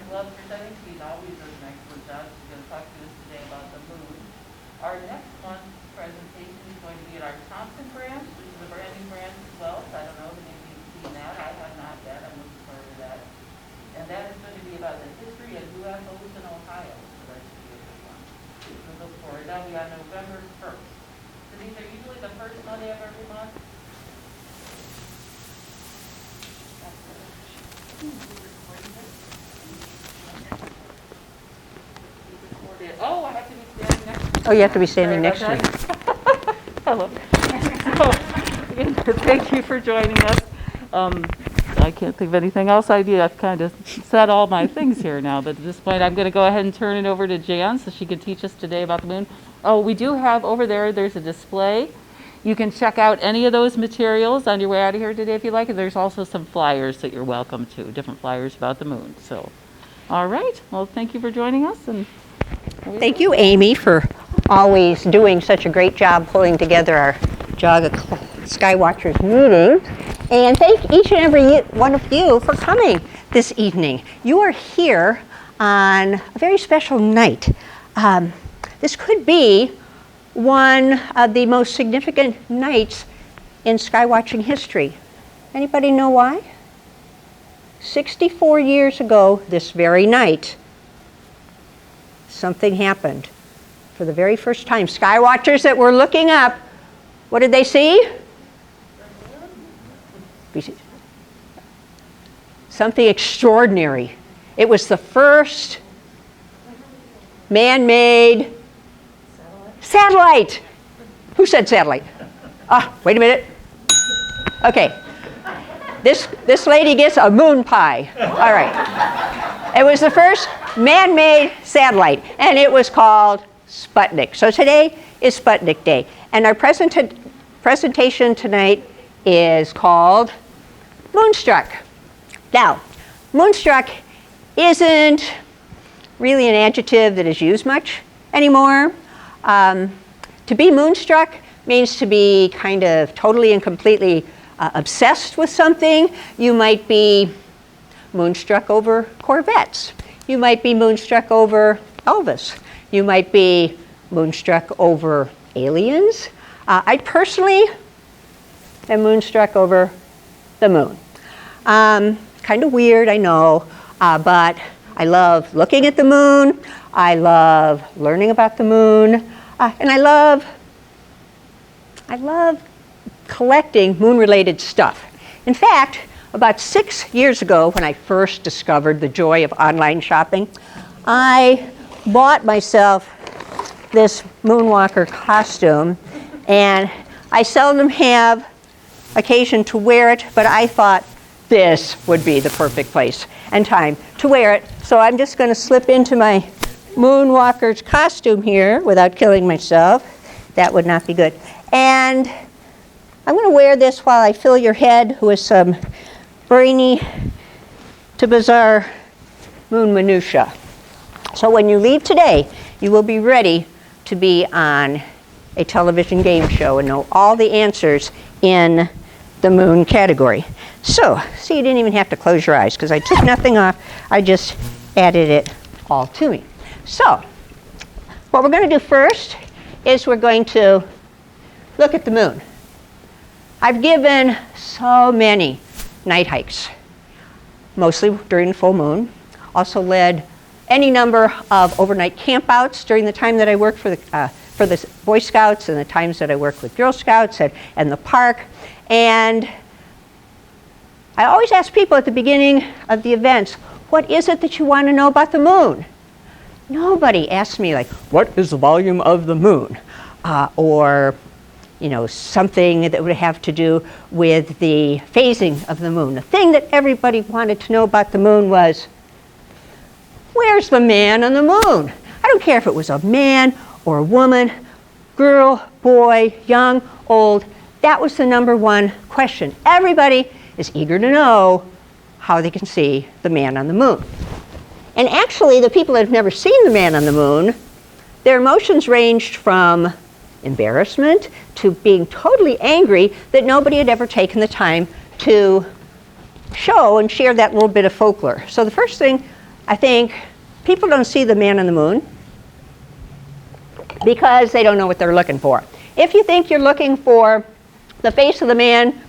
Well, presenting team always does an excellent job. She's going to talk to us today about the moon. Our next month's presentation is going to be at our Thompson branch, which is a brand new branch as well. So I don't know if any of you have seen that. I have not yet. I'm looking forward to that. And that is going to be about the history of UFOs in Ohio. So that should be a good one. So look forward. That'll be on November 1st. So these are usually the first Monday of every month. Oh, I have to be standing next to you. Oh, you have to be standing next to me. Hello. So, thank you for joining us. I can't think of anything else I do. I've kind of said all my things here now, but at this point I'm going to go ahead and turn it over to Jann so she can teach us today about the moon. Oh, we do have over there's a display. You can check out any of those materials on your way out of here today if you like. And there's also some flyers that you're welcome to, different flyers about the moon. So, all right. Well, thank you for joining us. And thank you, Amy, for always doing such a great job pulling together our Jog of Skywatchers meeting. And thank each and every one of you for coming this evening. You are here on a very special night. This could be one of the most significant nights in skywatching history. Anybody know why? 64 years ago, this very night, something happened. For the very first time, skywatchers that were looking up, what did they see? Something extraordinary. It was the first man-made satellite. Who said satellite? Wait a minute. Okay. This lady gets a moon pie. All right. It was the first man-made satellite, and it was called Sputnik. So today is Sputnik Day. And our presentation tonight is called Moonstruck. Now, Moonstruck isn't really an adjective that is used much anymore. To be moonstruck means to be kind of totally and completely obsessed with something. You might be moonstruck over Corvettes. You might be moonstruck over Elvis. You might be moonstruck over aliens. I personally am moonstruck over the moon. Kind of weird, I know, but I love looking at the moon. I love learning about the moon. And I love collecting moon-related stuff. In fact, about 6 years ago, when I first discovered the joy of online shopping, I bought myself this moonwalker costume, and I seldom have occasion to wear it, but I thought this would be the perfect place and time to wear it. So I'm just going to slip into my moonwalker's costume here without killing myself. That would not be good. And I'm going to wear this while I fill your head with some brainy to bizarre moon minutia. So when you leave today, you will be ready to be on a television game show and know all the answers in the moon category. So, see, you didn't even have to close your eyes because I took nothing off. I just added it all to me. So, what we're going to do first is we're going to look at the moon. I've given so many night hikes, mostly during the full moon. Also led any number of overnight campouts during the time that I worked for the Boy Scouts and the times that I worked with Girl Scouts and the park. And I always ask people at the beginning of the events, what is it that you want to know about the moon? Nobody asks me, like, what is the volume of the moon? Or, you know, something that would have to do with the phasing of the moon. The thing that everybody wanted to know about the moon was, where's the man on the moon? I don't care if it was a man or a woman, girl, boy, young, old. That was the number one question. Everybody is eager to know how they can see the man on the moon. And actually, the people that have never seen the man on the moon, their emotions ranged from embarrassment to being totally angry that nobody had ever taken the time to show and share that little bit of folklore. So the first thing I think people don't see the man on the moon because they don't know what they're looking for. If you think you're looking for the face of the man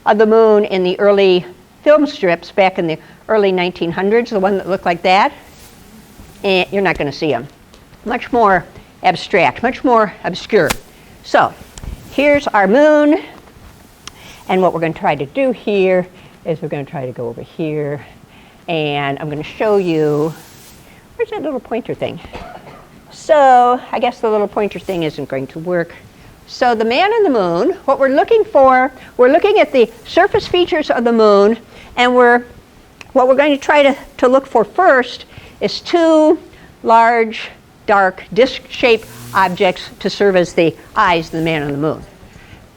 of the moon in the early film strips back in the early 1900s, the one that looked like that, you're not going to see him. Much more abstract, much more obscure. So here's our moon, and what we're going to try to do here is we're going to try to go over here, and I'm going to show you, where's that little pointer thing? So I guess the little pointer thing isn't going to work. So the man on the moon, what we're looking for, we're looking at the surface features of the moon, and what we're going to try to look for first is two large, dark, disc-shaped objects to serve as the eyes of the man on the moon.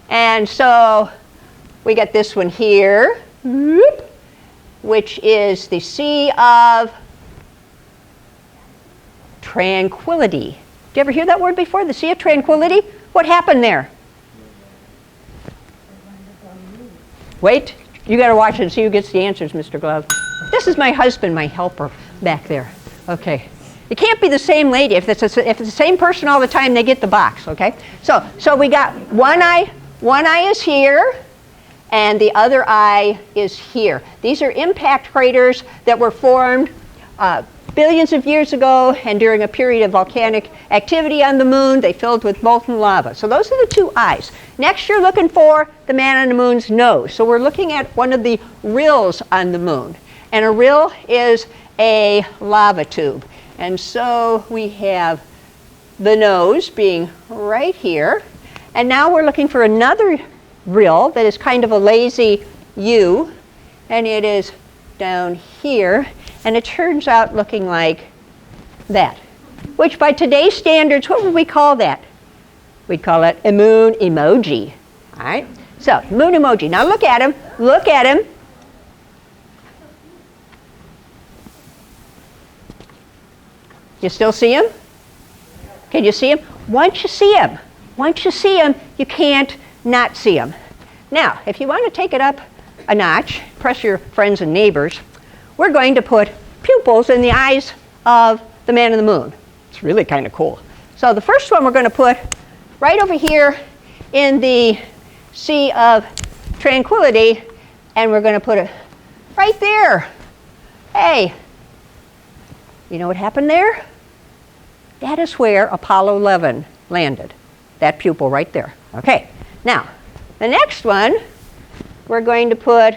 And so we got this one here, which is the Sea of Tranquility. Did you ever hear that word before, the Sea of Tranquility? What happened there? Wait, you got to watch it and see who gets the answers, Mr. Glove. This is my husband, my helper, back there. Okay. It can't be the same lady. If it's the same person all the time, they get the box, okay? So we got one eye is here, and the other eye is here. These are impact craters that were formed billions of years ago, and during a period of volcanic activity on the moon, they filled with molten lava. So those are the two eyes. Next, you're looking for the man on the moon's nose. So we're looking at one of the rills on the moon. And a rill is a lava tube. And so we have the nose being right here. And now we're looking for another rill that is kind of a lazy U. And it is down here. And it turns out looking like that, which by today's standards, what would we call that? We'd call it a moon emoji. All right? So, moon emoji. Now look at him. Look at him. You still see him? Can you see him? Once you see him, you can't not see him. Now, if you want to take it up a notch, press your friends and neighbors, we're going to put pupils in the eyes of the man on the moon. It's really kind of cool. So the first one we're going to put right over here in the Sea of Tranquility, and we're going to put it right there. Hey, you know what happened there? That is where Apollo 11 landed. That pupil right there. Okay, now the next one we're going to put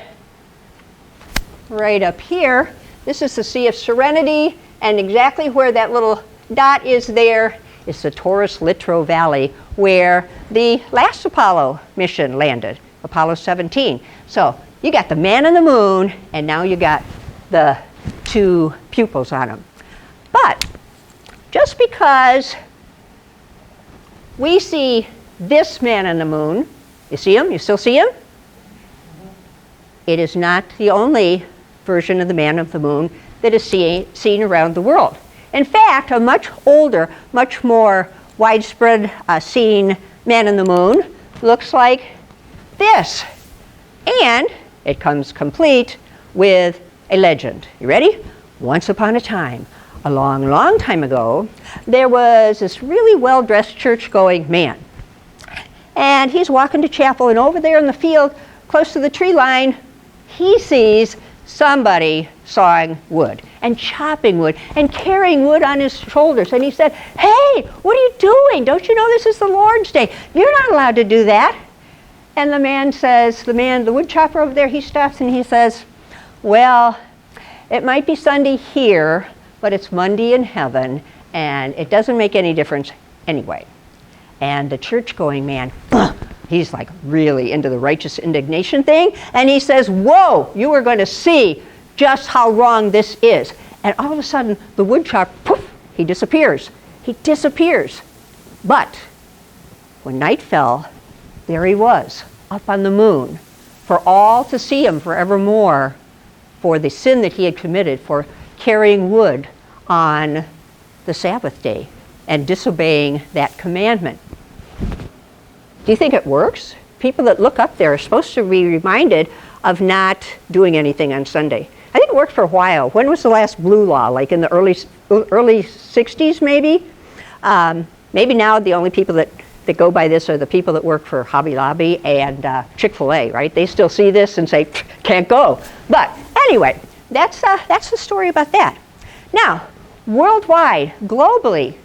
right up here. This is the Sea of Serenity, and exactly where that little dot is there is the Taurus-Littrow Valley, where the last Apollo mission landed, Apollo 17. So you got the man on the moon, and now you got the two pupils on him. But just because we see this man on the moon, you see him? You still see him? It is not the only version of the man of the moon that is seen around the world. In fact, a much older, much more widespread seen man on the moon looks like this. And it comes complete with a legend. You ready? Once upon a time, a long, long time ago, there was this really well-dressed church-going man. And he's walking to chapel, and over there in the field, close to the tree line, he sees somebody sawing wood and chopping wood and carrying wood on his shoulders. And he said, "Hey, what are you doing? Don't you know this is the Lord's Day? You're not allowed to do that." And the man says, the wood chopper over there, he stops and he says, "Well, it might be Sunday here, but it's Monday in heaven, and it doesn't make any difference anyway." And the church-going man, he's like really into the righteous indignation thing, and he says, "Whoa, you are going to see just how wrong this is." And all of a sudden, the wood chopper, poof, he disappears. He disappears. But when night fell, there he was, up on the moon, for all to see him forevermore, for the sin that he had committed for carrying wood on the Sabbath day and disobeying that commandment. Do you think it works? People that look up there are supposed to be reminded of not doing anything on Sunday. I think it worked for a while. When was the last blue law? Like in the early 60s, maybe? Maybe now the only people that go by this are the people that work for Hobby Lobby and Chick-fil-A, right? They still see this and say, can't go. But anyway, that's the story about that. Now, worldwide, globally,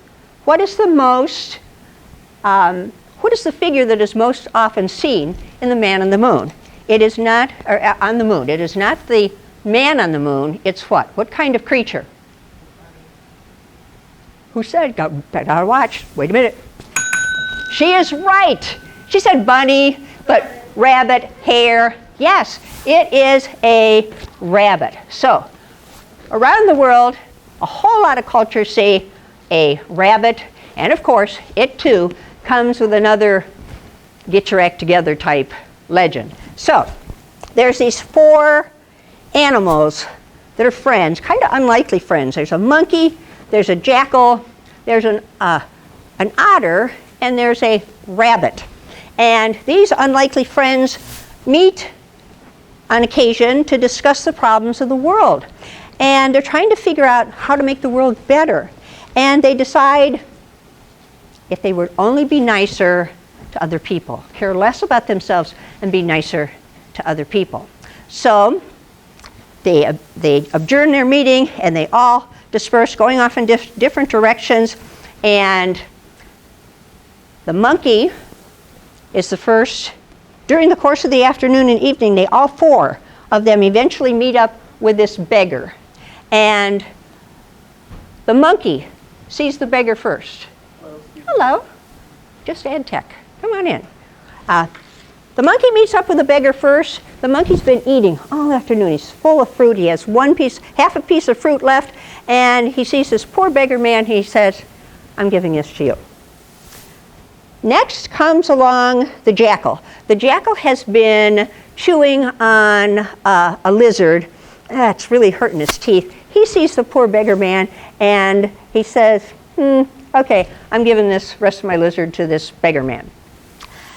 what is the figure that is most often seen in the man on the moon? It is not, or on the moon. It is not the man on the moon. It's what? What kind of creature? Who said? Gotta watch. Wait a minute. She is right. She said bunny, but rabbit, hare. Yes, it is a rabbit. So, around the world, a whole lot of cultures say a rabbit, and of course, it too comes with another get your act together type legend. So, there's these 4 animals that are friends, kind of unlikely friends. There's a monkey, there's a jackal, there's an otter, and there's a rabbit. And these unlikely friends meet on occasion to discuss the problems of the world. And they're trying to figure out how to make the world better. And they decide if they would only be nicer to other people, care less about themselves and be nicer to other people. So they adjourn their meeting and they all disperse, going off in different directions. And the monkey is the first. During the course of the afternoon and evening, all 4 of them eventually meet up with this beggar. And the monkey sees the beggar first. Hello. Just ed tech. Come on in. The monkey meets up with the beggar first. The monkey's been eating all afternoon. He's full of fruit. He has half a piece of fruit left, and he sees this poor beggar man. He says, I'm giving this to you. Next comes along the jackal. The jackal has been chewing on a lizard. It's really hurting his teeth. He sees the poor beggar man, and he says, okay, I'm giving this rest of my lizard to this beggar man.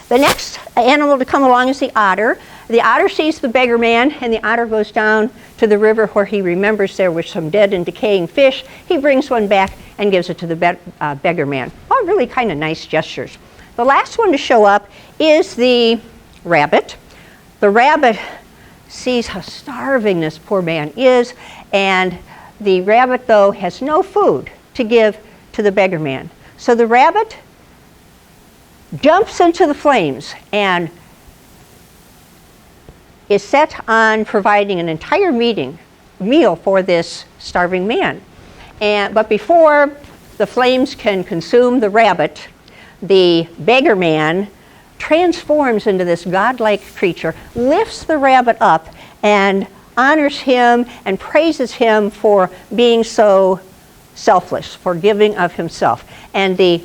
The next animal to come along is the otter. The otter sees the beggar man, and the otter goes down to the river where he remembers there were some dead and decaying fish. He brings one back and gives it to the beggar man. All really kind of nice gestures. The last one to show up is the rabbit. The rabbit sees how starving this poor man is, and the rabbit, though, has no food to give to the beggar man. So the rabbit jumps into the flames and is set on providing an entire meal for this starving man. But before the flames can consume the rabbit, the beggar man transforms into this godlike creature, lifts the rabbit up, and honors him and praises him for being so selfless, for giving of himself. And the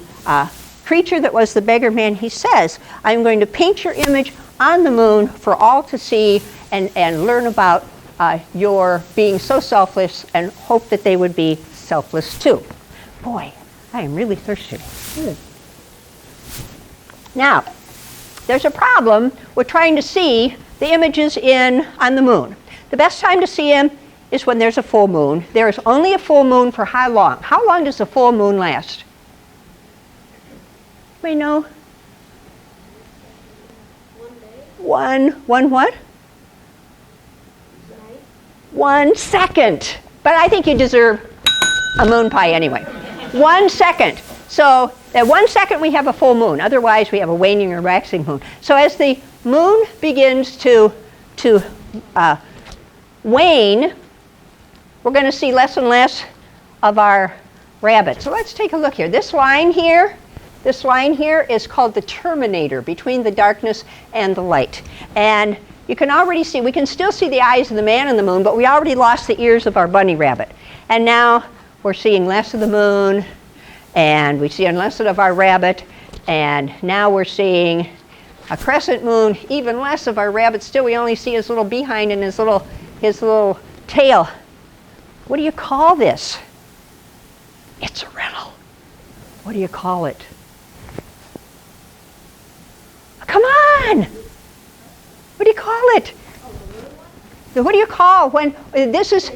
creature that was the beggar man, he says, I'm going to paint your image on the moon for all to see and learn about your being so selfless, and hope that they would be selfless too. Boy, I am really thirsty. Now, there's a problem with trying to see the images on the moon. The best time to see them is when there's a full moon. There is only a full moon for how long? How long does a full moon last? We know. 1 day. One what? 1 second. But I think you deserve a moon pie anyway. 1 second. So at 1 second we have a full moon. Otherwise we have a waning or waxing moon. So as the moon begins to wane, we're going to see less and less of our rabbit. So let's take a look here. This line here is called the terminator between the darkness and the light. And you can already see, we can still see the eyes of the man on the moon, but we already lost the ears of our bunny rabbit. And now we're seeing less of the moon, and we see less of our rabbit, and now we're seeing a crescent moon, even less of our rabbit. Still, we only see his little behind and his little tail. What do you call this? It's a riddle. What do you call it? Come on! What do you call it? What do you call when this is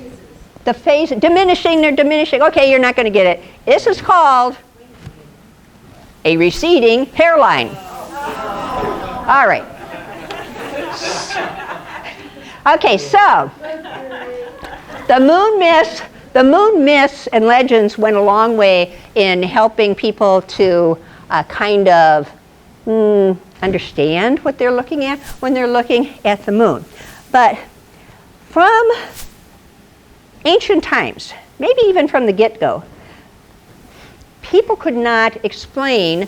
the phase, diminishing, they're diminishing. Okay, you're not going to get it. This is called a receding hairline. All right. Okay, so the moon myths and legends went a long way in helping people to kind of understand what they're looking at when they're looking at the moon. But from ancient times, maybe even from the get-go, people could not explain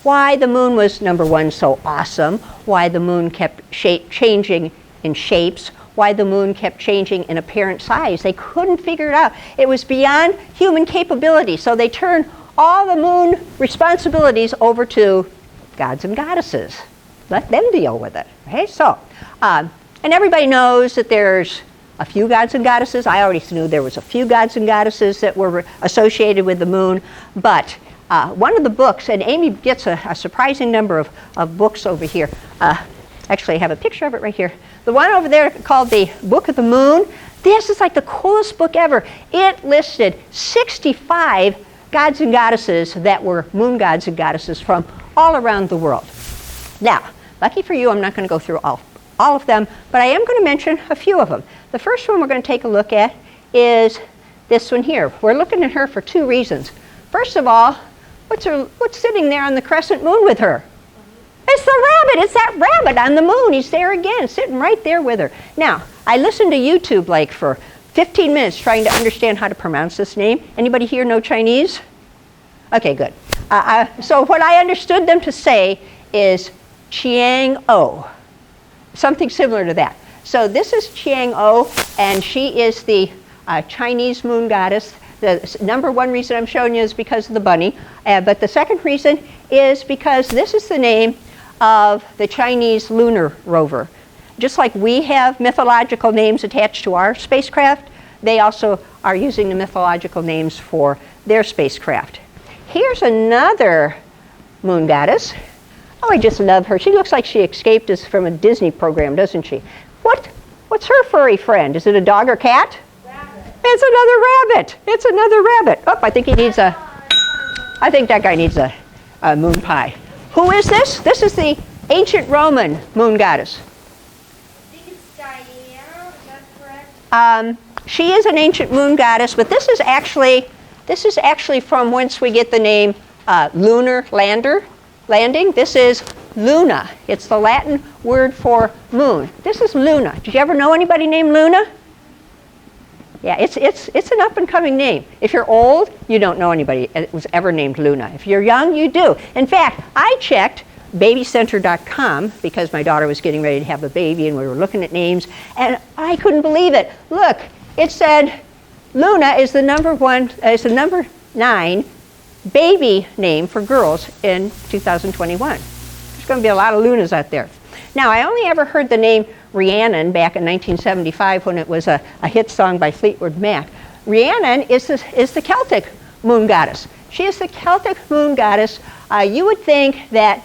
why the moon was, number one, so awesome, why the moon kept changing in shapes, why the moon kept changing in apparent size. They couldn't figure it out. It was beyond human capability, so they turned all the moon responsibilities over to gods and goddesses. Let them deal with it. Okay, so, and everybody knows that there's a few gods and goddesses. I already knew there was a few gods and goddesses that were associated with the moon, but one of the books, and Amy gets a surprising number of books over here. Actually, I have a picture of it right here. The one over there called the Book of the Moon. This is like the coolest book ever. It listed 65 gods and goddesses that were moon gods and goddesses from all around the world. Now, lucky for you, I'm not going to go through all of them, but I am going to mention a few of them. The first one we're going to take a look at is this one here. We're looking at her for two reasons. First of all, what's sitting there on the crescent moon with her? It's the rabbit. It's that rabbit on the moon. He's there again, sitting right there with her. Now, I listened to YouTube like for 15 minutes trying to understand how to pronounce this name. Anybody here know Chinese? Okay, good. So what I understood them to say is Chiang-O, something similar to that. So this is Chiang-O, and she is the Chinese moon goddess. The number one reason I'm showing you is because of the bunny, but the second reason is because this is the name of the Chinese lunar rover. Just like we have mythological names attached to our spacecraft, they also are using the mythological names for their spacecraft. Here's another moon goddess. Oh, I just love her. She looks like she escaped us from a Disney program, doesn't she? What's her furry friend? Is it a dog or cat? Rabbit. It's another rabbit. It's another rabbit. Oh, I think that guy needs a moon pie. Who is this? This is the ancient Roman moon goddess. I think it's Diana, is that correct? She is an ancient moon goddess, but this is actually from whence we get the name lunar landing. This is Luna. It's the Latin word for moon. This is Luna. Did you ever know anybody named Luna? Yeah, it's an up-and-coming name. If you're old, you don't know anybody that was ever named Luna. If you're young, you do. In fact, I checked babycenter.com because my daughter was getting ready to have a baby and we were looking at names, and I couldn't believe it. Look, it said Luna is the number 9 baby name for girls in 2021. There's going to be a lot of Lunas out there. Now, I only ever heard the name Rhiannon back in 1975 when it was a hit song by Fleetwood Mac. Rhiannon is the Celtic moon goddess. She is the Celtic moon goddess. You would think that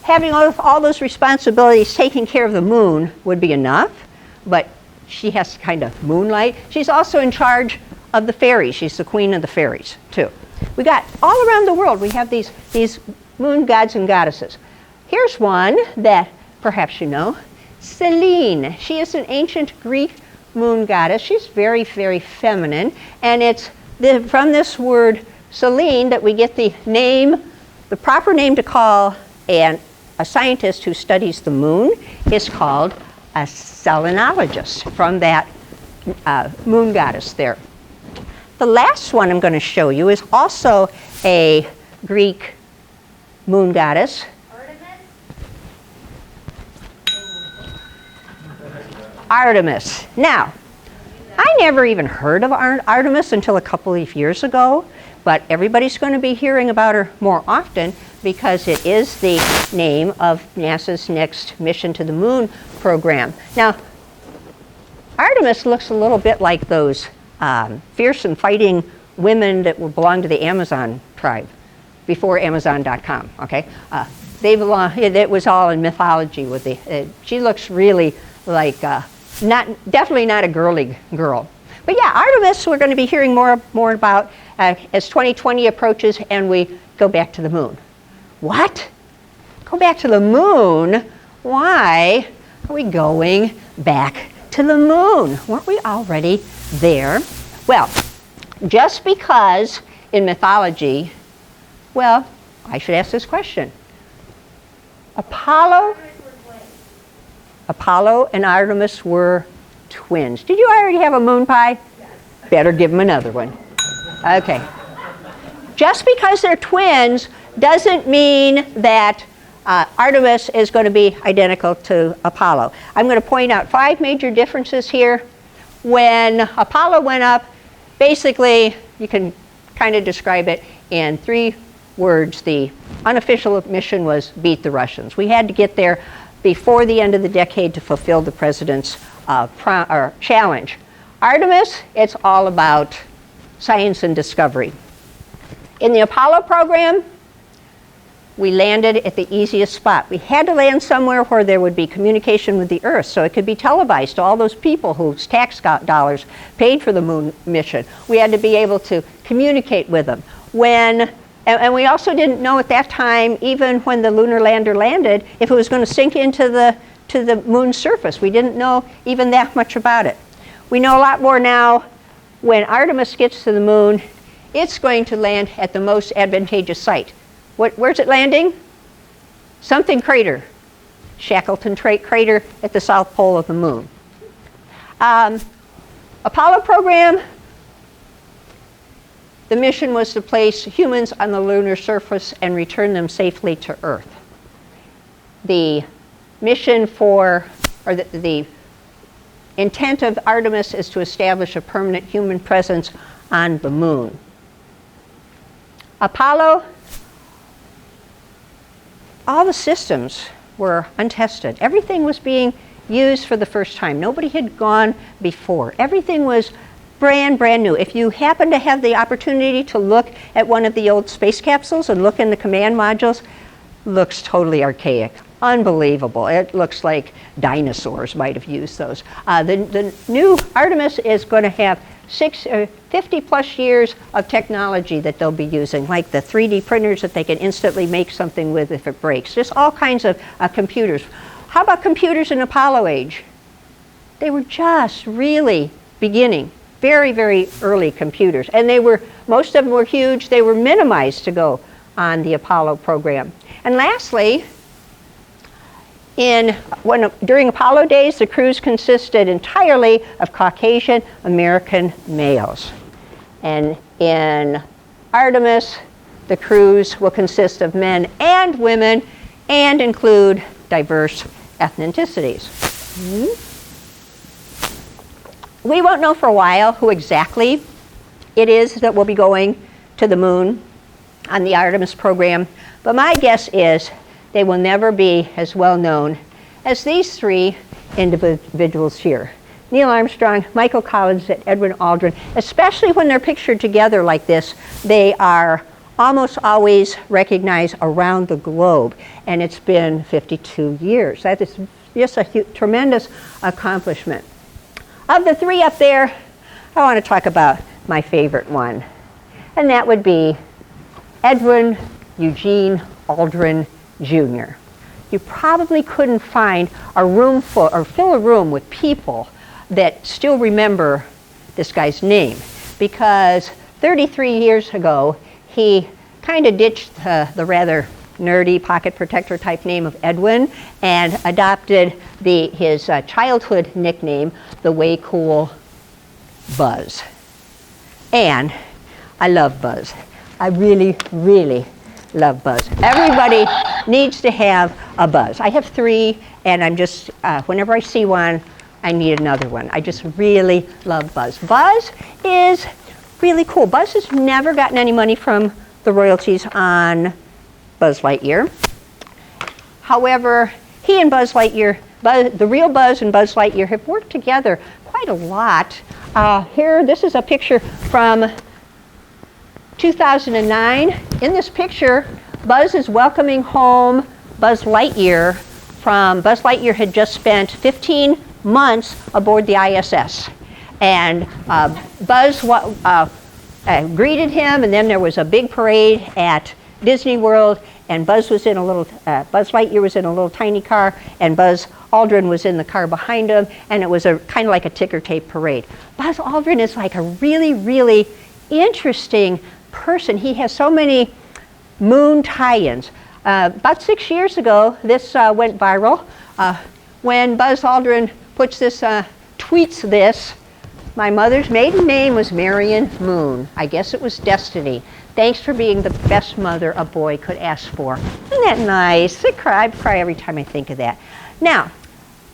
having all those responsibilities, taking care of the moon, would be enough, but she has to kind of moonlight. She's also in charge of the fairies. She's the queen of the fairies, too. We got all around the world, we have these moon gods and goddesses. Here's one that perhaps you know, Selene. She is an ancient Greek moon goddess. She's very, very feminine, and it's from this word Selene that we get the proper name to call a scientist who studies the moon is called a selenologist, from that moon goddess there. The last one I'm going to show you is also a Greek moon goddess. Artemis. Now, I never even heard of Artemis until a couple of years ago, but everybody's going to be hearing about her more often because it is the name of NASA's next mission to the moon program. Now, Artemis looks a little bit like those fearsome fighting women that belonged to the Amazon tribe before Amazon.com, okay? It was all in mythology. She looks really like definitely not a girly girl. But yeah, Artemis we're going to be hearing more about as 2020 approaches and we go back to the moon. What? Go back to the moon? Why are we going back to the moon? Weren't we already there? Well, just because in mythology, well, I should ask this question. Apollo and Artemis were twins. Did you already have a moon pie? Yes. Better give them another one. Okay. Just because they're twins doesn't mean that Artemis is going to be identical to Apollo. I'm going to point out 5 major differences here. When Apollo went up, basically you can kind of describe it in 3 words. The unofficial mission was beat the Russians. We had to get there before the end of the decade to fulfill the president's challenge. Artemis, it's all about science and discovery. In the Apollo program, we landed at the easiest spot. We had to land somewhere where there would be communication with the Earth, so it could be televised to all those people whose tax dollars paid for the moon mission. We had to be able to communicate with them. And we also didn't know at that time, even when the lunar lander landed, if it was going to sink into the moon's surface. We didn't know even that much about it. We know a lot more now. When Artemis gets to the moon, it's going to land at the most advantageous site. Where's it landing? Something crater. Shackleton crater at the south pole of the moon. Apollo program, the mission was to place humans on the lunar surface and return them safely to Earth. The mission the intent of Artemis is to establish a permanent human presence on the moon. Apollo, all the systems were untested. Everything was being used for the first time. Nobody had gone before. Everything was brand new. If you happen to have the opportunity to look at one of the old space capsules and look in the command modules, looks totally archaic. Unbelievable. It looks like dinosaurs might have used those. The new Artemis is going to have 50 plus years of technology that they'll be using, like the 3D printers that they can instantly make something with if it breaks. Just all kinds of computers. How about computers in Apollo age? They were just really beginning. Very early computers. And most of them were huge. They were minimized to go on the Apollo program. And lastly, during Apollo days, the crews consisted entirely of Caucasian American males. And in Artemis, the crews will consist of men and women and include diverse ethnicities. We won't know for a while who exactly it is that will be going to the moon on the Artemis program, but my guess is they will never be as well known as these 3 individuals here. Neil Armstrong, Michael Collins, and Edwin Aldrin. Especially when they're pictured together like this, they are almost always recognized around the globe, and it's been 52 years. That is just a tremendous accomplishment. Of the 3 up there, I want to talk about my favorite one, and that would be Edwin Eugene Aldrin Jr. You probably couldn't find a room full or fill a room with people that still remember this guy's name, because 33 years ago he kind of ditched the rather nerdy pocket protector type name of Edwin and adopted his childhood nickname, the way cool Buzz. And I love Buzz. I really love Buzz. Everybody needs to have a Buzz. I have 3, and I'm just, whenever I see one, I need another one. I just really love Buzz. Buzz is really cool. Buzz has never gotten any money from the royalties on Buzz Lightyear. However, he and Buzz Lightyear, the real Buzz and Buzz Lightyear have worked together quite a lot. Here, this is a picture from 2009. In this picture, Buzz is welcoming home Buzz Lightyear Buzz Lightyear had just spent 15 months aboard the ISS. And Buzz greeted him, and then there was a big parade at Disney World, and Buzz Lightyear was in a little tiny car, and Buzz Aldrin was in the car behind him, and it was kind of like a ticker tape parade. Buzz Aldrin is like a really, really interesting person. He has so many moon tie-ins. About 6 years ago, this went viral when Buzz Aldrin tweets this. My mother's maiden name was Marion Moon. I guess it was destiny. Thanks for being the best mother a boy could ask for. Isn't that nice? I cry every time I think of that. Now,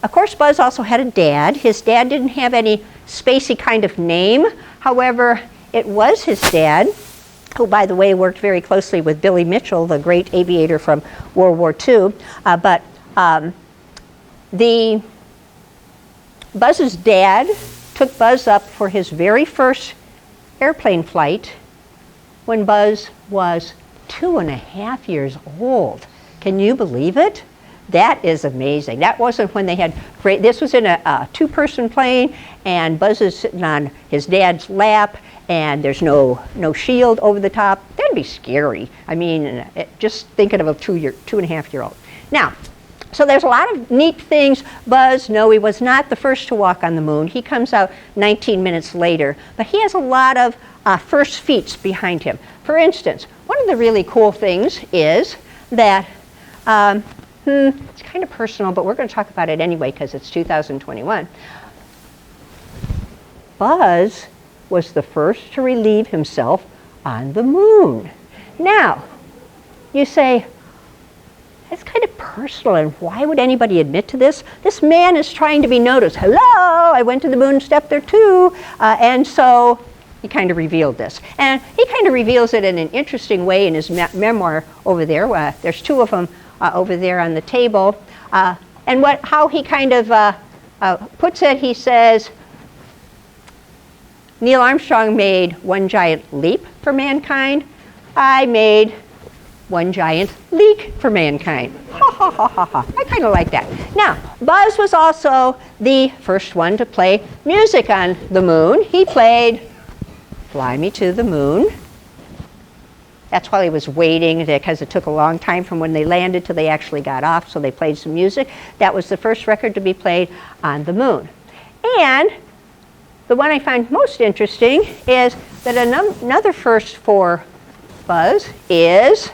of course, Buzz also had a dad. His dad didn't have any spacey kind of name. However, it was his dad, who, by the way, worked very closely with Billy Mitchell, the great aviator from World War II. Buzz's dad took Buzz up for his very first airplane flight when Buzz was 2.5 years old. Can you believe it? That is amazing. That wasn't when they had this was in a two-person plane, and Buzz is sitting on his dad's lap, and there's no shield over the top. That'd be scary. I mean, just thinking of a 2.5-year-old. Now, so there's a lot of neat things. Buzz, no, he was not the first to walk on the moon. He comes out 19 minutes later, but he has a lot of first feats behind him. For instance, one of the really cool things is that, it's kind of personal, but we're going to talk about it anyway because it's 2021. Buzz was the first to relieve himself on the moon. Now, you say, that's kind of personal, and why would anybody admit to this? This man is trying to be noticed. Hello, I went to the moon and stepped there too. And so he kind of revealed this. And he kind of reveals it in an interesting way in his memoir over there. There's two of them over there on the table. And how he kind of puts it, he says, Neil Armstrong made one giant leap for mankind. I made one giant leak for mankind. Ha ha ha ha ha. I kind of like that. Now, Buzz was also the first one to play music on the moon. He played Fly Me to the Moon. That's while he was waiting, because it took a long time from when they landed till they actually got off, so they played some music. That was the first record to be played on the moon. And the one I find most interesting is that another first for Buzz is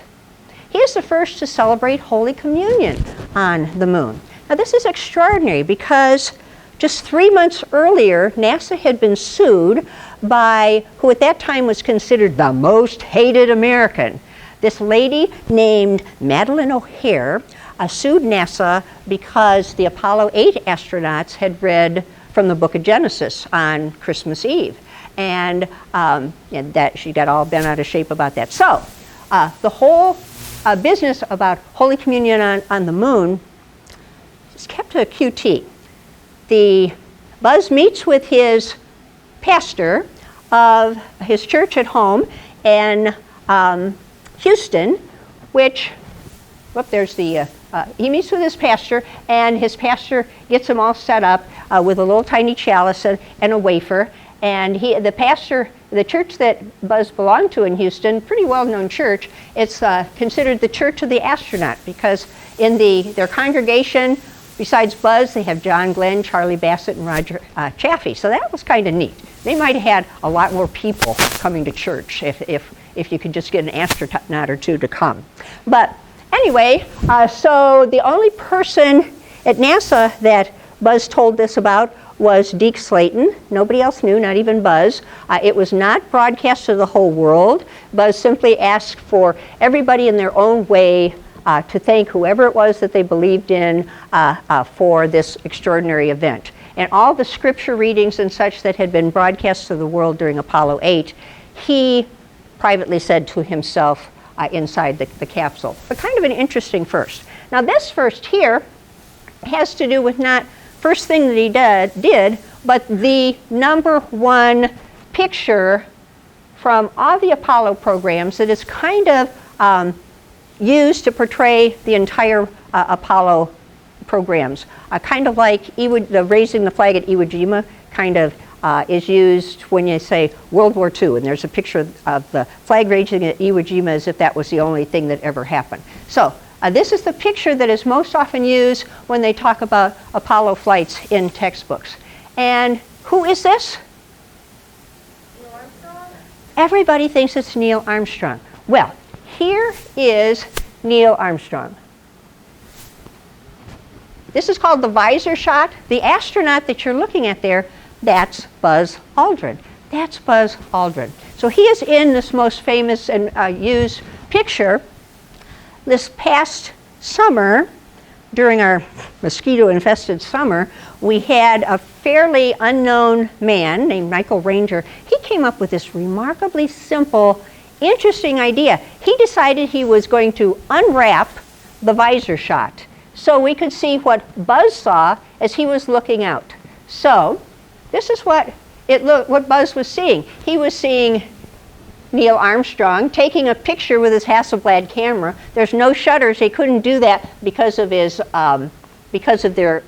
he is the first to celebrate Holy Communion on the moon. Now this is extraordinary because just 3 months earlier, NASA had been sued by who at that time was considered the most hated American. This lady named Madeleine O'Hare sued NASA because the Apollo 8 astronauts had read from the book of Genesis on Christmas Eve. And that she got all bent out of shape about that. So the whole business about Holy Communion on the moon is kept to a QT. Buzz meets with his pastor of his church at home in Houston, which, he meets with his pastor, and his pastor gets him all set up with a little tiny chalice and a wafer. And the church that Buzz belonged to in Houston, pretty well-known church, it's considered the Church of the Astronaut because in their congregation, besides Buzz, they have John Glenn, Charlie Bassett, and Roger Chaffee. So that was kind of neat. They might have had a lot more people coming to church if you could just get an astronaut or two to come. But anyway, so the only person at NASA that Buzz told this about was Deke Slayton. Nobody else knew, not even Buzz. It was not broadcast to the whole world. Buzz simply asked for everybody in their own way to thank whoever it was that they believed in for this extraordinary event. And all the scripture readings and such that had been broadcast to the world during Apollo 8, he privately said to himself inside the capsule. But kind of an interesting first. Now this first here has to do with not first thing that he did, but the #1 picture from all the Apollo programs that is kind of used to portray the entire Apollo programs, kind of like the raising the flag at Iwo Jima kind of is used when you say World War II, and there's a picture of the flag raising at Iwo Jima as if that was the only thing that ever happened. So this is the picture that is most often used when they talk about Apollo flights in textbooks. And who is this? Neil Armstrong? Everybody thinks it's Neil Armstrong. Well, here is Neil Armstrong. This is called the visor shot. The astronaut that you're looking at there, that's Buzz Aldrin. That's Buzz Aldrin. So he is in this most famous and used picture. This past summer, during our mosquito-infested summer, we had a fairly unknown man named Michael Ranger. He came up with this remarkably simple, interesting idea. He decided he was going to unwrap the visor shot so we could see what Buzz saw as he was looking out. So this is what Buzz was seeing. He was seeing Neil Armstrong taking a picture with his Hasselblad camera. There's no shutters. They couldn't do that because of their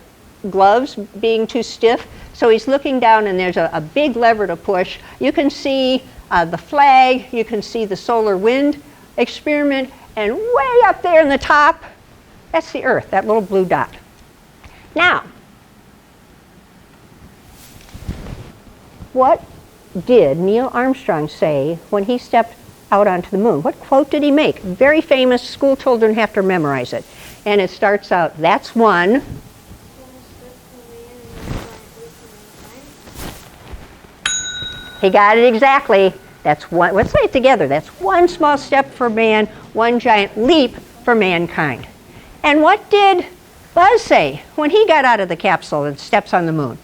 gloves being too stiff. So he's looking down, and there's a big lever to push. You can see the flag. You can see the solar wind experiment, and way up there in the top, that's the Earth, that little blue dot. Now, what did Neil Armstrong say when he stepped out onto the moon? What quote did he make? Very famous. School children have to memorize it. And it starts out, that's one. He got it exactly. That's one. Let's say it together. That's one small step for man, one giant leap for mankind. And what did Buzz say when he got out of the capsule and steps on the moon?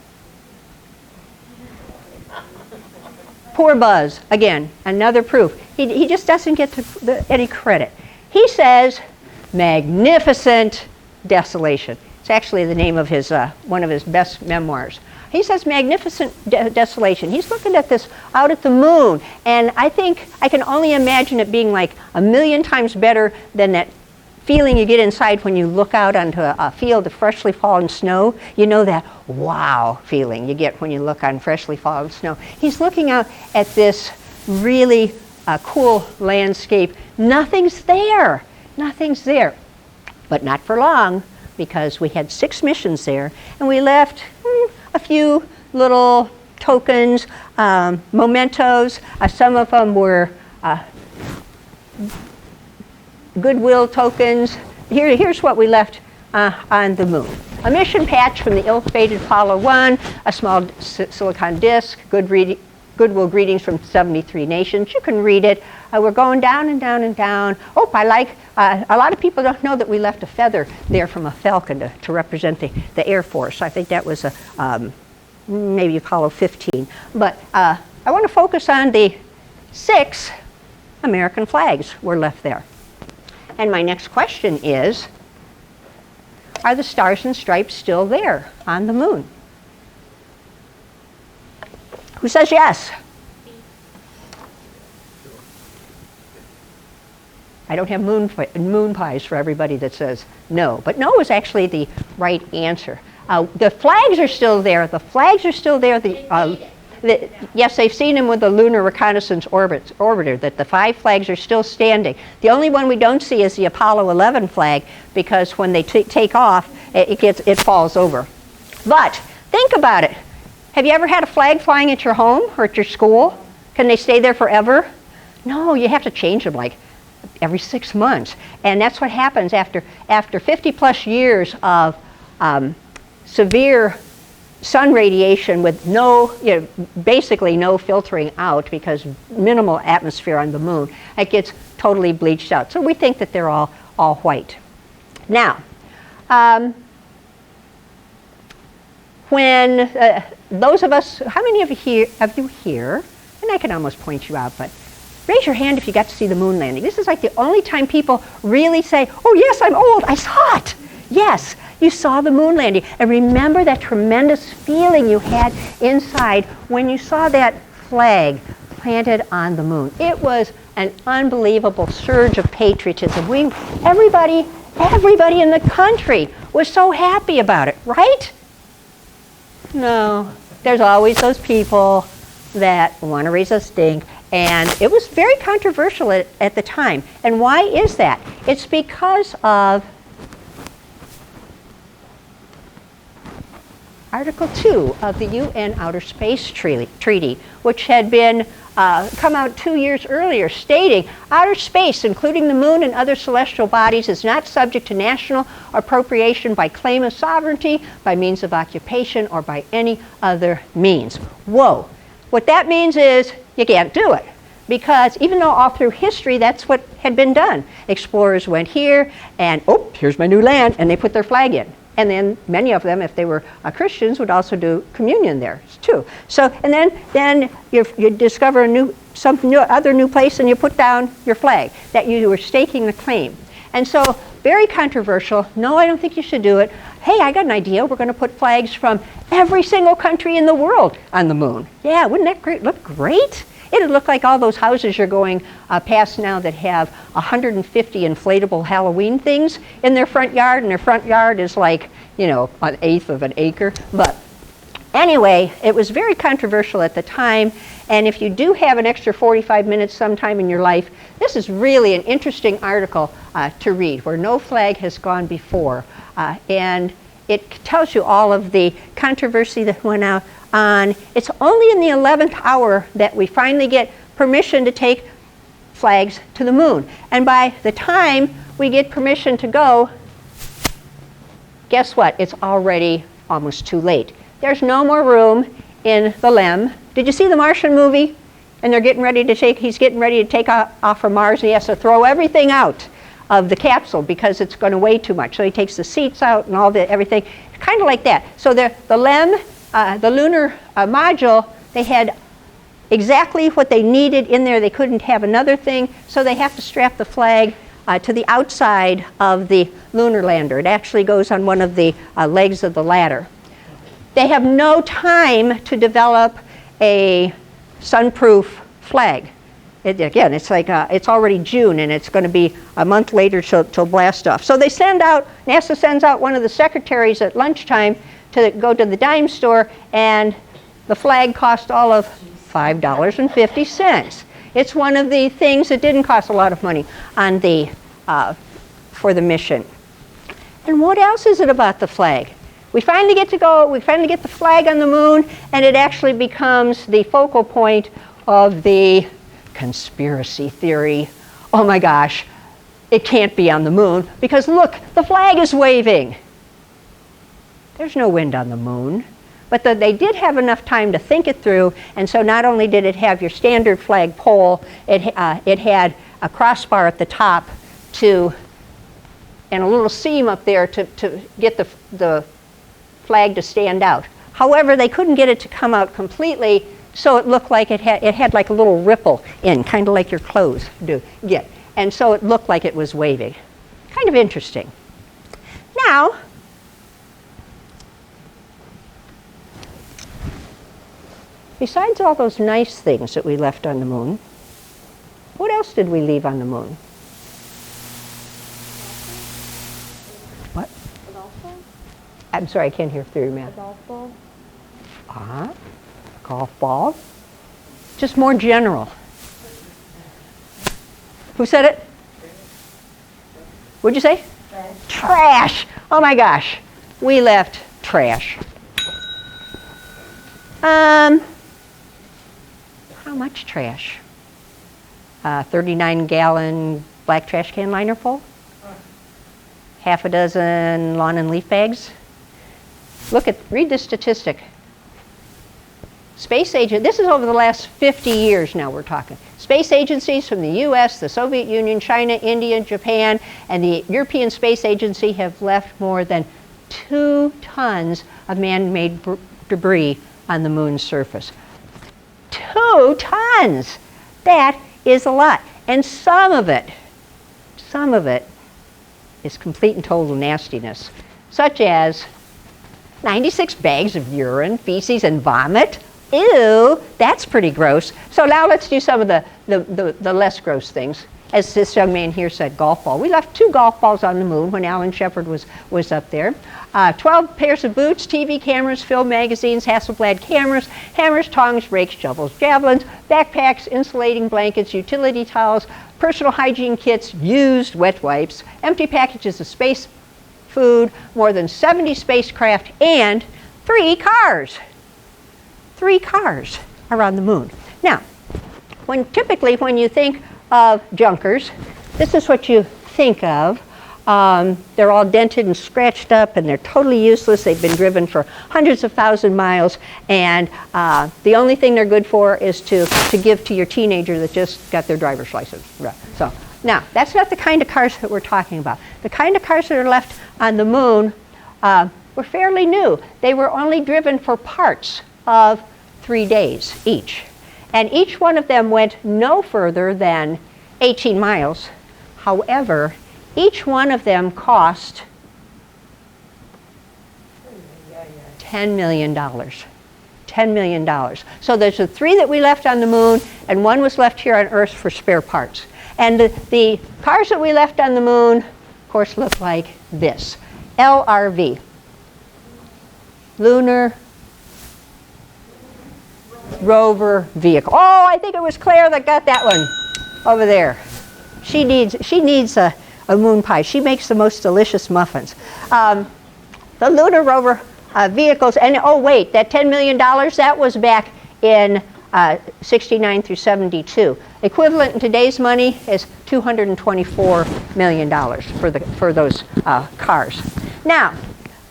Poor Buzz. Again, another proof. He just doesn't get any credit. He says, magnificent desolation. It's actually the name of his one of his best memoirs. He says magnificent desolation. He's looking at this out at the moon, and I think I can only imagine it being like 1,000,000 times better than that feeling you get inside when you look out onto a field of freshly fallen snow. You know that wow feeling you get when you look on freshly fallen snow. He's looking out at this really cool landscape. Nothing's there. Nothing's there. But not for long, because we had 6 missions there, and we left a few little tokens, mementos. Some of them were goodwill tokens. Here's what we left on the moon. A mission patch from the ill-fated Apollo 1, a small silicon disk, goodwill greetings from 73 nations. You can read it. We're going down and down and down. Oh, a lot of people don't know that we left a feather there from a falcon to represent the Air Force. I think that was maybe Apollo 15. But I want to focus on the 6 American flags were left there. And my next question is, are the stars and stripes still there on the moon? Who says yes? I don't have moon pies for everybody that says no. But no is actually the right answer. The flags are still there. The flags are still there. Yes, they've seen them with the Lunar Reconnaissance Orbiter, that the 5 flags are still standing. The only one we don't see is the Apollo 11 flag, because when they take off, it falls over. But think about it. Have you ever had a flag flying at your home or at your school? Can they stay there forever? No, you have to change them like every 6 months. And that's what happens after 50 plus years of severe sun radiation with basically no filtering out, because minimal atmosphere on the moon. It gets totally bleached out. So we think that they're all white. Now, when those of us, how many of you here, and I can almost point you out, but raise your hand if you got to see the moon landing. This is like the only time people really say, oh yes, I'm old, I saw it. Yes, you saw the moon landing. And remember that tremendous feeling you had inside when you saw that flag planted on the moon. It was an unbelievable surge of patriotism. Everybody in the country was so happy about it, right? No, there's always those people that want to raise a stink, and it was very controversial at the time. And why is that? It's because of Article 2 of the UN Outer Space Treaty, which had been come out 2 years earlier, stating outer space, including the moon and other celestial bodies, is not subject to national appropriation by claim of sovereignty, by means of occupation, or by any other means. Whoa. What that means is you can't do it. Because even though all through history that's what had been done. Explorers went here and, oh, here's my new land, and they put their flag in. And then many of them, if they were Christians, would also do communion there too. So, and then you discover some other new place, and you put down your flag, that you were staking the claim. And so, very controversial. No, I don't think you should do it. Hey, I got an idea. We're going to put flags from every single country in the world on the moon. Yeah, wouldn't that look great? It'd look like all those houses you're going past now that have 150 inflatable Halloween things in their front yard, and their front yard is like, you know, 1/8 of an acre. But anyway, it was very controversial at the time, and if you do have an extra 45 minutes sometime in your life, this is really an interesting article to read, where no flag has gone before. And it tells you all of the controversy that went on. It's only in the 11th hour that we finally get permission to take flags to the moon. And by the time we get permission to go, guess what? It's already almost too late. There's no more room in the LEM. Did you see the Martian movie? And they're getting ready to he's getting ready to take off from Mars, and he has to throw everything out of the capsule because it's going to weigh too much. So he takes the seats out and everything, kind of like that. So the LEM, the lunar module, they had exactly what they needed in there. They couldn't have another thing, so they have to strap the flag to the outside of the lunar lander. It actually goes on one of the legs of the ladder. They have no time to develop a sunproof flag. Again, it's like it's already June, and it's going to be a month later till blast off. So they NASA sends out one of the secretaries at lunchtime to go to the dime store, and the flag cost all of $5.50. It's one of the things that didn't cost a lot of money on for the mission. And what else is it about the flag? We finally get the flag on the moon, and it actually becomes the focal point of the conspiracy theory. Oh my gosh, it can't be on the moon because look, the flag is waving. There's no wind on the moon. But they did have enough time to think it through, and so not only did it have your standard flag pole, it had a crossbar at the top and a little seam up there to get the flag to stand out. However, they couldn't get it to come out completely, so it looked like it had like a little ripple in, kind of like your clothes do. Yeah. And so it looked like it was waving. Kind of interesting. Now, besides all those nice things that we left on the moon, what else did we leave on the moon? What? A golf ball? I'm sorry, I can't hear through your mouth. A golf ball? Golf ball. Just more general. Who said it? What'd you say? Trash. Trash. Oh my gosh. We left trash. How much trash? 39-gallon black trash can liner full? Half a dozen lawn and leaf bags? Read this statistic. Space agent, this is over the last 50 years now we're talking. Space agencies from the US, the Soviet Union, China, India, Japan, and the European Space Agency have left more than 2 tons of man-made debris on the moon's surface. 2 tons! That is a lot. And some of it is complete and total nastiness, such as 96 bags of urine, feces, and vomit. Ew, that's pretty gross. So now let's do some of the less gross things. as this young man here said, golf ball. We left 2 golf balls on the moon when Alan Shepard was up there. 12 pairs of boots, TV cameras, film magazines, Hasselblad cameras, hammers, tongs, rakes, shovels, javelins, backpacks, insulating blankets, utility towels, personal hygiene kits, used wet wipes, empty packages of space food, more than 70 spacecraft, and 3 cars. 3 cars are on the moon. Now, typically when you think of junkers, this is what you think of. They're all dented and scratched up, and they're totally useless. They've been driven for hundreds of thousand miles, and the only thing they're good for is to give to your teenager that just got their driver's license. So now, that's not the kind of cars that we're talking about. The kind of cars that are left on the moon were fairly new. They were only driven for parts of 3 days each. And each one of them went no further than 18 miles. However, each one of them cost $10 million. $10 million. So there's the 3 that we left on the moon, and 1 was left here on Earth for spare parts. And the cars that we left on the moon, of course, look like this. LRV. Lunar Rover Vehicle. Oh, I think it was Claire that got that one over there. She needs a moon pie. She makes the most delicious muffins. The Lunar Rover vehicles, and oh wait, that $10 million, that was back in 69 through 72. Equivalent in today's money is $224 million for those cars. Now,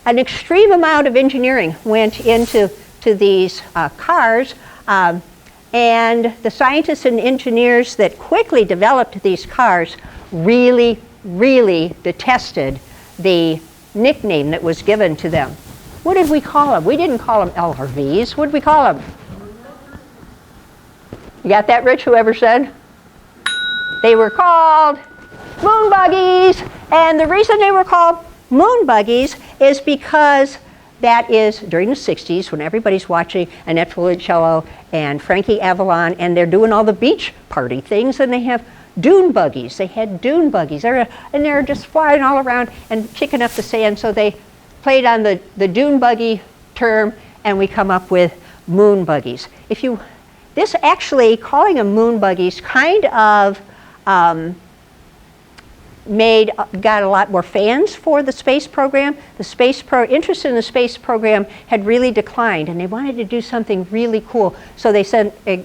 an extreme amount of engineering went into these cars, and the scientists and engineers that quickly developed these cars really, really detested the nickname that was given to them. What did we call them? We didn't call them LRVs. What did we call them? You got that, Rich, whoever said? They were called moon buggies. And the reason they were called moon buggies is because that is during the 60s when everybody's watching Annette Funicello and Frankie Avalon, and they're doing all the beach party things, and they have dune buggies. They had dune buggies. They're just flying all around and kicking up the sand, so they played on the dune buggy term, and we come up with moon buggies. This actually, calling them moon buggies, kind of got a lot more fans for the space program. The interest in the space program had really declined, and they wanted to do something really cool. So they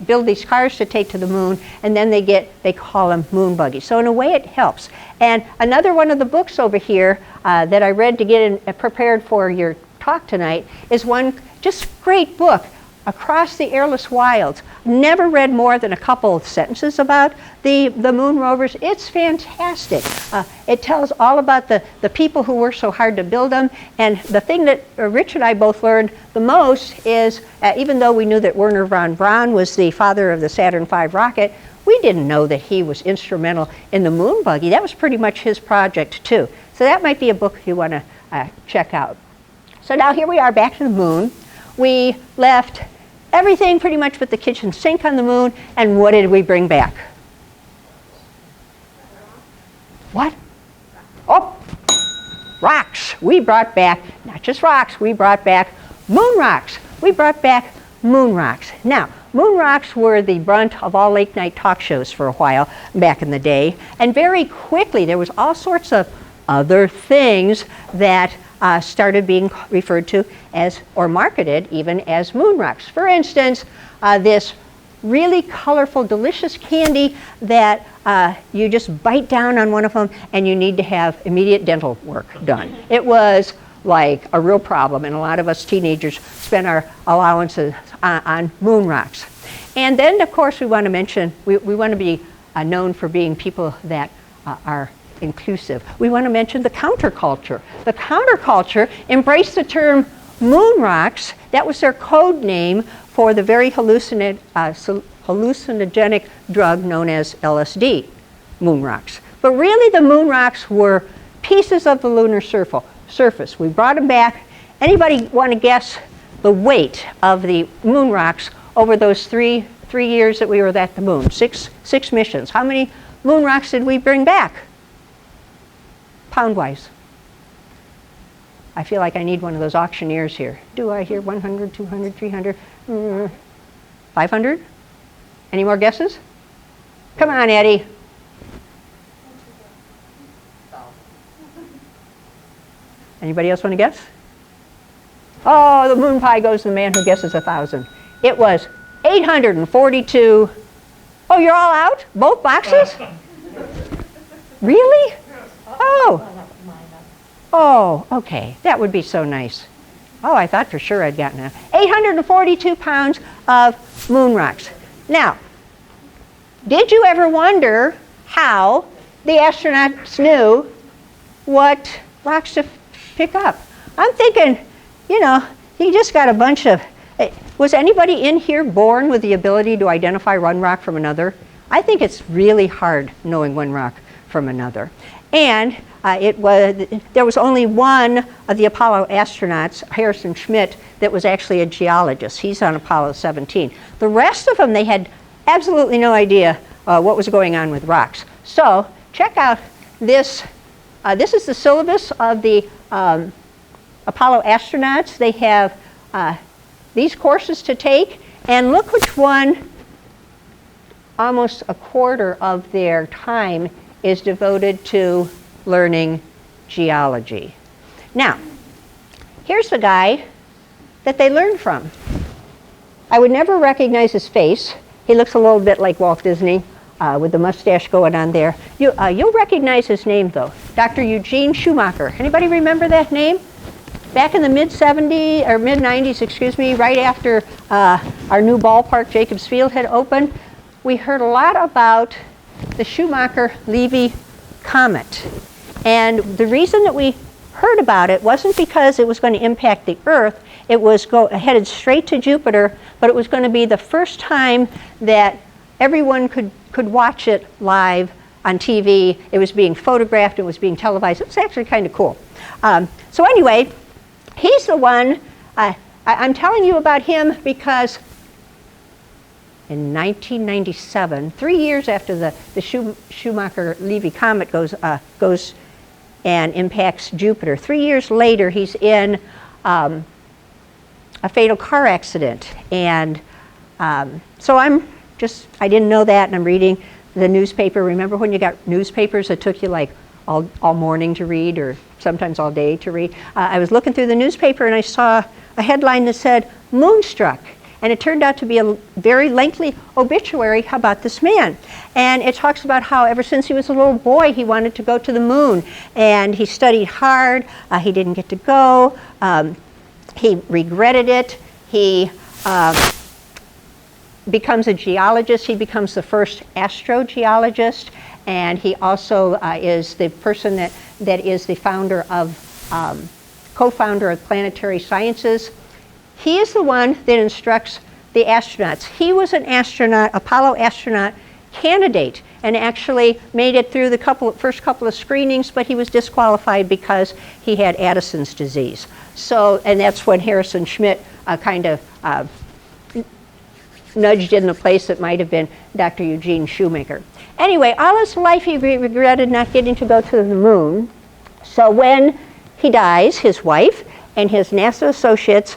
build these cars to take to the moon, and then they call them moon buggies. So in a way, it helps. And another one of the books over here that I read to get prepared for your talk tonight is one just great book, Across the Airless Wilds. Never read more than a couple of sentences about the moon rovers. It's fantastic. It tells all about the people who worked so hard to build them. And the thing that Rich and I both learned the most is, even though we knew that Wernher von Braun was the father of the Saturn V rocket, we didn't know that he was instrumental in the moon buggy. That was pretty much his project too. So that might be a book you want to check out. So now here we are back to the moon. We left everything pretty much but the kitchen sink on the moon, and what did we bring back? What? Oh, rocks. We brought back, not just rocks, we brought back moon rocks. We brought back moon rocks. Now, moon rocks were the brunt of all late night talk shows for a while back in the day, and very quickly there was all sorts of other things that started being referred to as, or marketed even as, moon rocks. For instance, this really colorful, delicious candy that you just bite down on one of them and you need to have immediate dental work done. It was like a real problem, and a lot of us teenagers spent our allowances on moon rocks. And then, of course, we want to mention, we want to be known for being people that are inclusive. We want to mention the counterculture. The counterculture embraced the term moon rocks. That was their code name for the very hallucinogenic drug known as LSD, moon rocks. But really the moon rocks were pieces of the lunar surface. We brought them back. Anybody want to guess the weight of the moon rocks over those three years that we were at the moon? Six missions. How many moon rocks did we bring back? Pound-wise. I feel like I need one of those auctioneers here. Do I hear 100, 200, 300, 500? Any more guesses? Come on, Eddie. Anybody else want to guess? Oh, the moon pie goes to the man who guesses 1,000. It was 842. Oh, you're all out? Both boxes? Really? Oh. Oh, okay. That would be so nice. Oh, I thought for sure I'd gotten it. 842 pounds of moon rocks. Now, did you ever wonder how the astronauts knew what rocks to pick up? I'm thinking, you know, you just got a bunch of... Was anybody in here born with the ability to identify one rock from another? I think it's really hard knowing one rock from another. And there was only one of the Apollo astronauts, Harrison Schmitt, that was actually a geologist. He's on Apollo 17. The rest of them, they had absolutely no idea what was going on with rocks. So check out this. This is the syllabus of the Apollo astronauts. They have these courses to take, and look which one, almost a quarter of their time is devoted to learning geology. Now, here's the guy that they learned from. I would never recognize his face. He looks a little bit like Walt Disney with the mustache going on there. You'll recognize his name, though. Dr. Eugene Schumacher. Anybody remember that name? Back in the mid-70s, or mid-90s, excuse me, right after our new ballpark, Jacobs Field, had opened, we heard a lot about the Schumacher-Levy comet. And the reason that we heard about it wasn't because it was going to impact the Earth. It was headed straight to Jupiter, but it was going to be the first time that everyone could watch it live on TV. It was being photographed. It was being televised. It was actually kind of cool. So anyway, he's the one. I'm telling you about him because in 1997, 3 years after the Schumacher-Levy comet goes and impacts Jupiter, 3 years later, he's in a fatal car accident. And so I didn't know that, and I'm reading the newspaper. Remember when you got newspapers that took you like all morning to read, or sometimes all day to read? I was looking through the newspaper and I saw a headline that said, "Moonstruck." And it turned out to be a very lengthy obituary about this man. And it talks about how ever since he was a little boy, he wanted to go to the moon. And he studied hard. He didn't get to go. He regretted it. He becomes a geologist. He becomes the first astrogeologist. And he also is the person that is the founder of, co-founder of Planetary Sciences. He is the one that instructs the astronauts. He was an astronaut, Apollo astronaut candidate, and actually made it through the first couple of screenings, but he was disqualified because he had Addison's disease. So, and that's when Harrison Schmitt kind of nudged in the place that might have been Dr. Eugene Schumacher. Anyway, all his life he regretted not getting to go to the moon. So when he dies, his wife and his NASA associates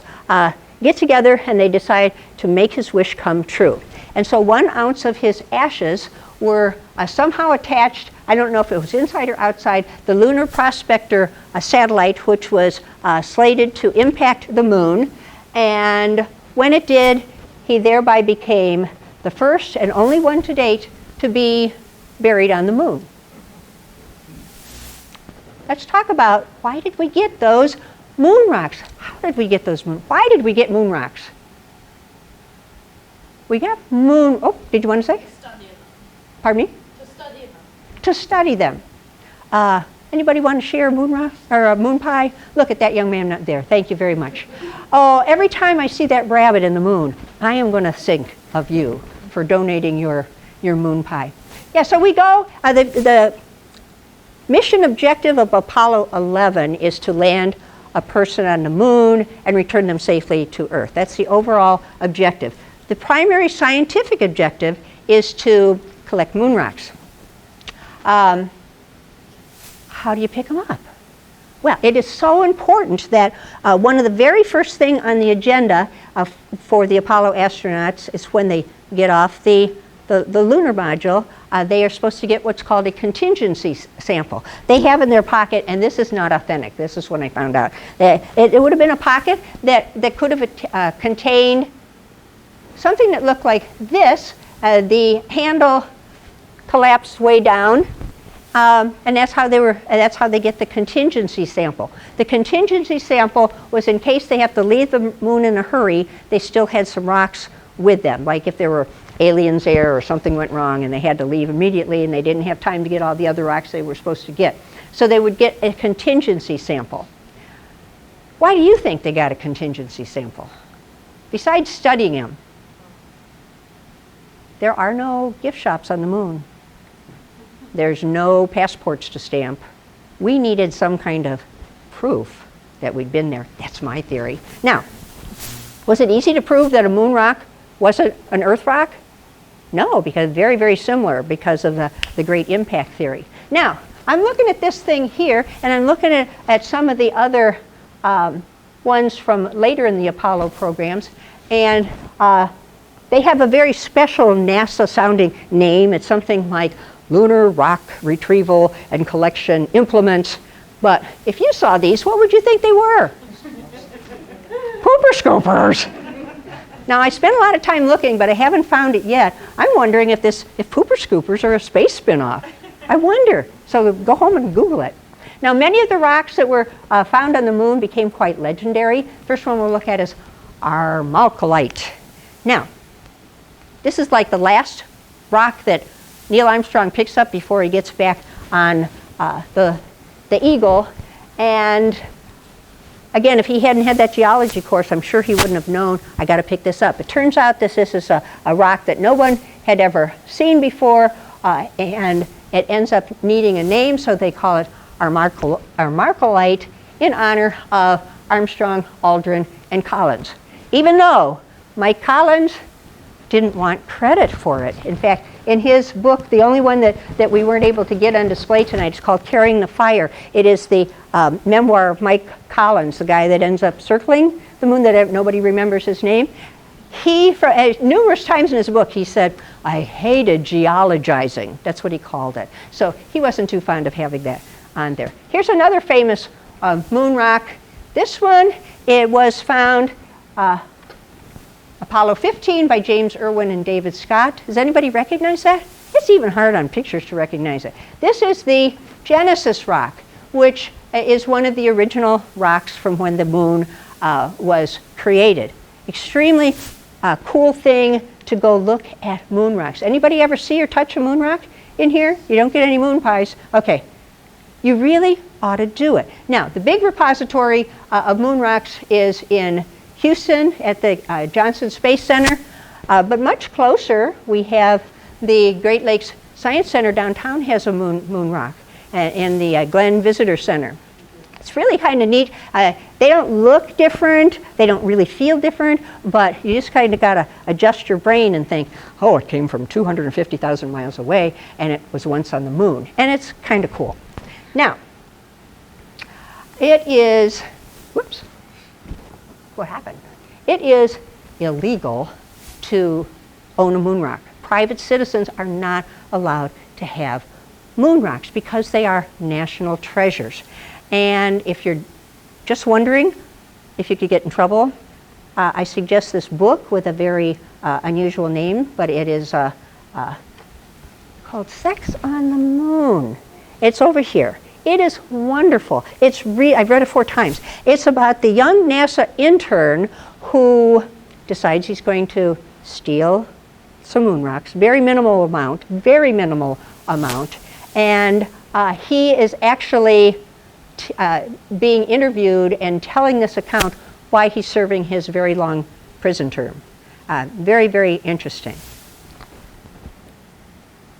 get together and they decide to make his wish come true. And so 1 ounce of his ashes were somehow attached, I don't know if it was inside or outside, the Lunar Prospector satellite, which was slated to impact the moon. And when it did, he thereby became the first and only one to date to be buried on the moon. Let's talk about why did we get those moon rocks? How did we get those why did we get moon rocks? We got did you want to say? To study them. Pardon me? To study them. To study them. Anybody want to share a moon rock or a moon pie? Look at that young man up there. Thank you very much. Oh, every time I see that rabbit in the moon, I am going to think of you for donating your moon pie. Yeah, so we go, the mission objective of Apollo 11 is to land a person on the moon and return them safely to Earth. That's the overall objective. The primary scientific objective is to collect moon rocks. how do you pick them up? Well, it is so important that one of the very first thing on the agenda for the Apollo astronauts is when they get off the lunar module, they are supposed to get what's called a contingency sample. They have in their pocket, and this is not authentic, this is when I found out, it would have been a pocket that could have contained something that looked like this. The handle collapsed way down, and that's how they get the contingency sample. The contingency sample was in case they have to leave the moon in a hurry, they still had some rocks with them, like if there were aliens there or something went wrong and they had to leave immediately and they didn't have time to get all the other rocks they were supposed to get. So they would get a contingency sample. Why do you think they got a contingency sample? Besides studying them, there are no gift shops on the moon. There's no passports to stamp. We needed some kind of proof that we'd been there. That's my theory. Now, was it easy to prove that a moon rock wasn't an Earth rock? No, because very, very similar because of the great impact theory. Now, I'm looking at this thing here, and I'm looking at some of the other ones from later in the Apollo programs, and they have a very special NASA-sounding name. It's something like Lunar Rock Retrieval and Collection Implements. But if you saw these, what would you think they were? Pooper scoopers. Now, I spent a lot of time looking, but I haven't found it yet. I'm wondering if Pooper Scoopers are a space spinoff. I wonder. So go home and Google it. Now, many of the rocks that were found on the moon became quite legendary. First one we'll look at is Armalcolite. Now, this is like the last rock that Neil Armstrong picks up before he gets back on the Eagle. And again, if he hadn't had that geology course, I'm sure he wouldn't have known, I got to pick this up. It turns out this is a rock that no one had ever seen before, and it ends up needing a name, so they call it Armalcolite in honor of Armstrong, Aldrin, and Collins. Even though Mike Collins didn't want credit for it. In fact, in his book, the only one that we weren't able to get on display tonight is called Carrying the Fire. It is the memoir of Mike Collins, the guy that ends up circling the moon, that nobody remembers his name. He, numerous times in his book, he said, I hated geologizing. That's what he called it. So he wasn't too fond of having that on there. Here's another famous moon rock. This one, it was found Apollo 15 by James Irwin and David Scott. Does anybody recognize that? It's even hard on pictures to recognize it. This is the Genesis rock, which is one of the original rocks from when the moon was created. Extremely cool thing to go look at moon rocks. Anybody ever see or touch a moon rock in here? You don't get any moon pies? Okay. You really ought to do it. Now, the big repository of moon rocks is in Houston at the Johnson Space Center, but much closer we have the Great Lakes Science Center downtown has a moon rock, and the Glenn Visitor Center. It's really kind of neat. They don't look different, they don't really feel different, but you just kind of got to adjust your brain and think, oh, it came from 250,000 miles away and it was once on the moon, and it's kind of cool. Now, it is, whoops. What happened? It is illegal to own a moon rock. Private citizens are not allowed to have moon rocks because they are national treasures. And if you're just wondering if you could get in trouble, I suggest this book with a very unusual name, but it is called Sex on the Moon. It's over here. It is wonderful. I've read it 4 times. It's about the young NASA intern who decides he's going to steal some moon rocks, very minimal amount, and he is actually being interviewed and telling this account why he's serving his very long prison term. Very, very interesting.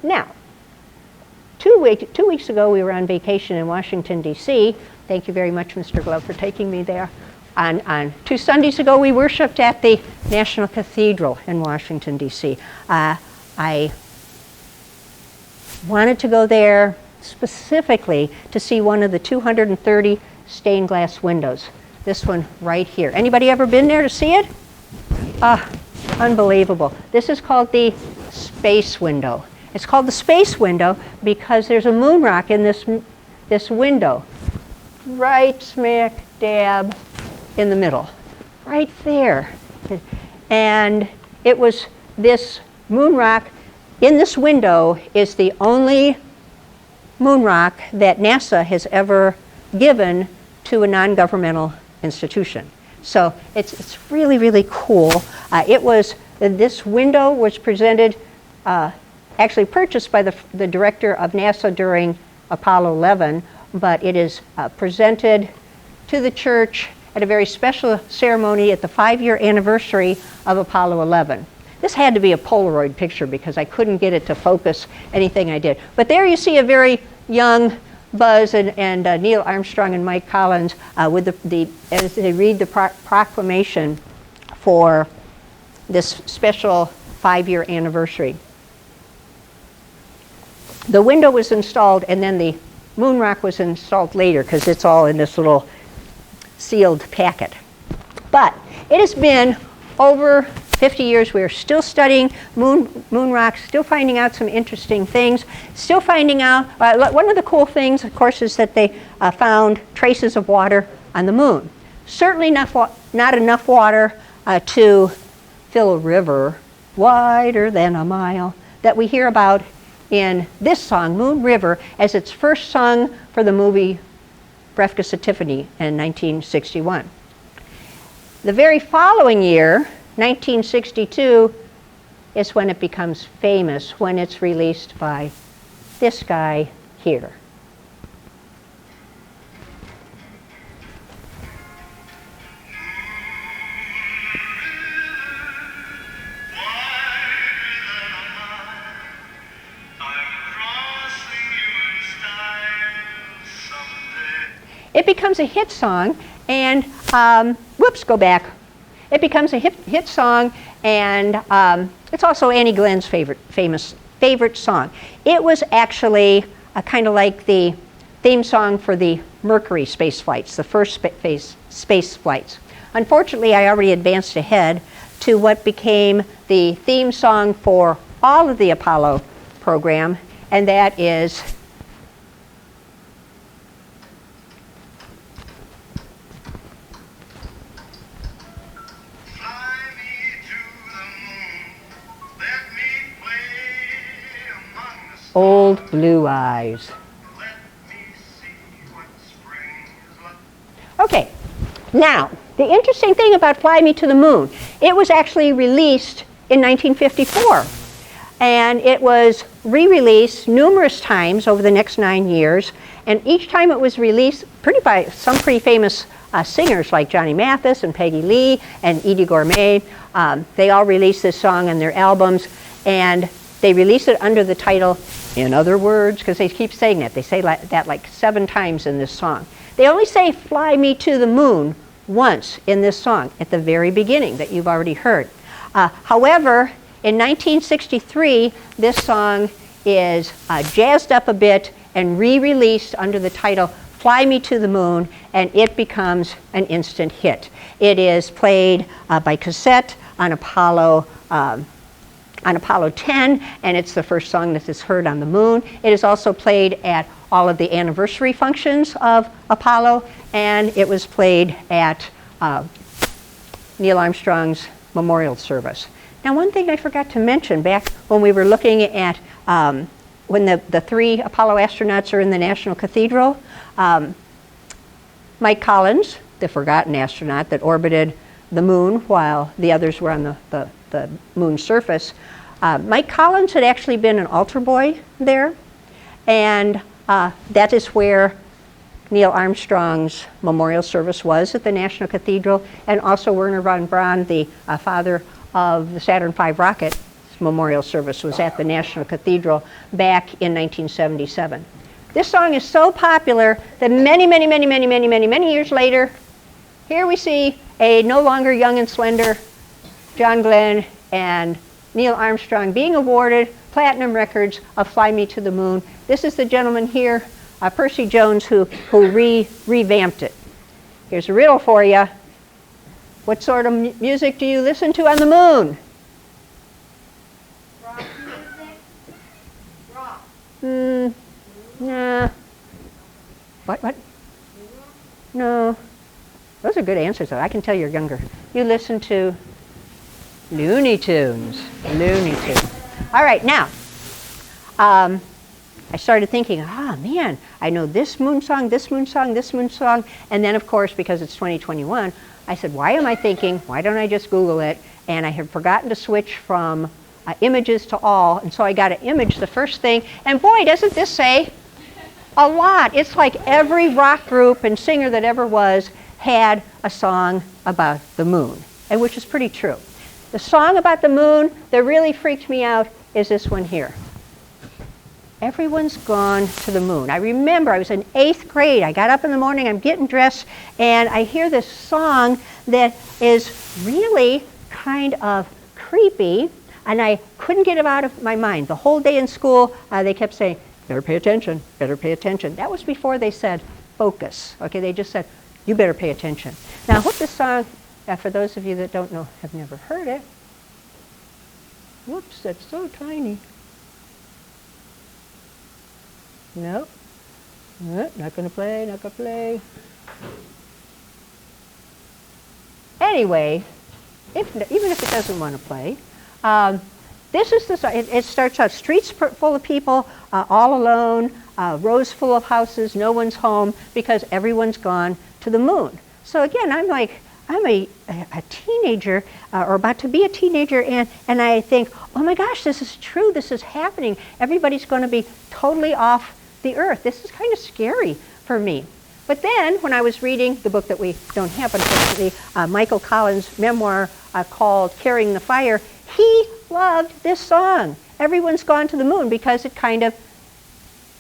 Now, 2 weeks ago, we were on vacation in Washington, D.C. Thank you very much, Mr. Glove, for taking me there. On 2 Sundays ago, we worshiped at the National Cathedral in Washington, D.C. I wanted to go there specifically to see one of the 230 stained glass windows. This one right here. Anybody ever been there to see it? Unbelievable. This is called the space window. It's called the space window because there's a moon rock in this window, right smack dab in the middle, right there. And it was this moon rock in this window is the only moon rock that NASA has ever given to a non-governmental institution. So it's really, really cool. This window was presented, actually purchased by the director of NASA during Apollo 11, but it is presented to the church at a very special ceremony at the 5-year anniversary of Apollo 11. This had to be a Polaroid picture because I couldn't get it to focus anything I did. But there you see a very young Buzz and Neil Armstrong and Mike Collins with as they read the proclamation for this special 5-year anniversary. The window was installed and then the moon rock was installed later because it's all in this little sealed packet. But it has been over 50 years. We're still studying moon rocks, still finding out some interesting things, still finding out, one of the cool things, of course, is that they found traces of water on the moon. Certainly not enough water to fill a river wider than a mile that we hear about in this song, Moon River, as it's first sung for the movie Breakfast at Tiffany in 1961. The very following year, 1962, is when it becomes famous, when it's released by this guy here. It becomes a hit song, and It becomes a hit song, and it's also Annie Glenn's favorite song. It was actually kind of like the theme song for the Mercury space flights, the first space flights. Unfortunately, I already advanced ahead to what became the theme song for all of the Apollo program, and that is Old Blue Eyes. Okay, now, the interesting thing about Fly Me to the Moon, it was actually released in 1954. And it was re-released numerous times over the next 9 years. And each time it was released by some pretty famous singers like Johnny Mathis and Peggy Lee and Edie Gourmet. They all released this song on their albums. And they released it under the title, In Other Words, because they keep saying that. They say that like 7 times in this song. They only say Fly Me to the Moon once in this song, at the very beginning that you've already heard. However, in 1963, this song is jazzed up a bit and re-released under the title Fly Me to the Moon, and it becomes an instant hit. It is played by cassette on Apollo 10, and it's the first song that is heard on the moon. It is also played at all of the anniversary functions of Apollo, and it was played at Neil Armstrong's memorial service. Now, one thing I forgot to mention back when we were looking at when the 3 Apollo astronauts are in the National Cathedral, Mike Collins, the forgotten astronaut that orbited the moon while the others were on the moon's surface, Mike Collins had actually been an altar boy there, and that is where Neil Armstrong's memorial service was, at the National Cathedral, and also Wernher von Braun, the father of the Saturn V rocket, memorial service was at the National Cathedral back in 1977. This song is so popular that many years later, here we see a no longer young and slender John Glenn and Neil Armstrong being awarded platinum records of Fly Me to the Moon. This is the gentleman here, Percy Jones, who revamped it. Here's a riddle for you. What sort of music do you listen to on the moon? Rock music. Rock. Nah. What? No. Those are good answers, though. I can tell you're younger. You listen to Looney Tunes. Looney Tunes. All right, now, I started thinking, man, I know this moon song, this moon song, this moon song. And then, of course, because it's 2021, I said, why don't I just Google it? And I had forgotten to switch from images to all. And so I got an image, the first thing. And boy, doesn't this say a lot. It's like every rock group and singer that ever was had a song about the moon, and which is pretty true. The song about the moon that really freaked me out is this one here. Everyone's Gone to the Moon. I remember I was in 8th grade. I got up in the morning, I'm getting dressed, and I hear this song that is really kind of creepy, and I couldn't get it out of my mind. The whole day in school, they kept saying, better pay attention, better pay attention. That was before they said focus. Okay, they just said, you better pay attention. Now, I hope this song, for those of you that don't know, have never heard it. Whoops, that's so tiny. Nope. Not going to play, not going to play. Anyway, even if it doesn't want to play, this is the song. It starts out, streets full of people, all alone, rows full of houses, no one's home because everyone's gone to the moon. So again, I'm a teenager, or about to be a teenager, and I think, oh my gosh, this is true, this is happening. Everybody's going to be totally off the earth. This is kind of scary for me. But then, when I was reading the book that we don't have, unfortunately, Michael Collins' memoir called Carrying the Fire, he loved this song, Everyone's Gone to the Moon, because it kind of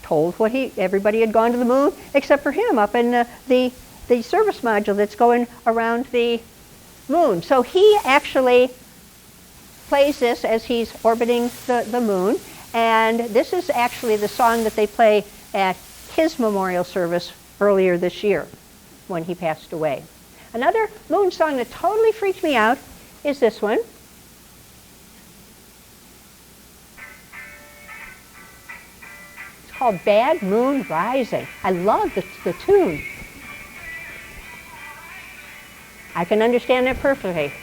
told everybody had gone to the moon except for him up in the service module that's going around the moon. So he actually plays this as he's orbiting the moon, and this is actually the song that they play at his memorial service earlier this year when he passed away. Another moon song that totally freaked me out is this one. It's called Bad Moon Rising. I love the tune. I can understand it perfectly.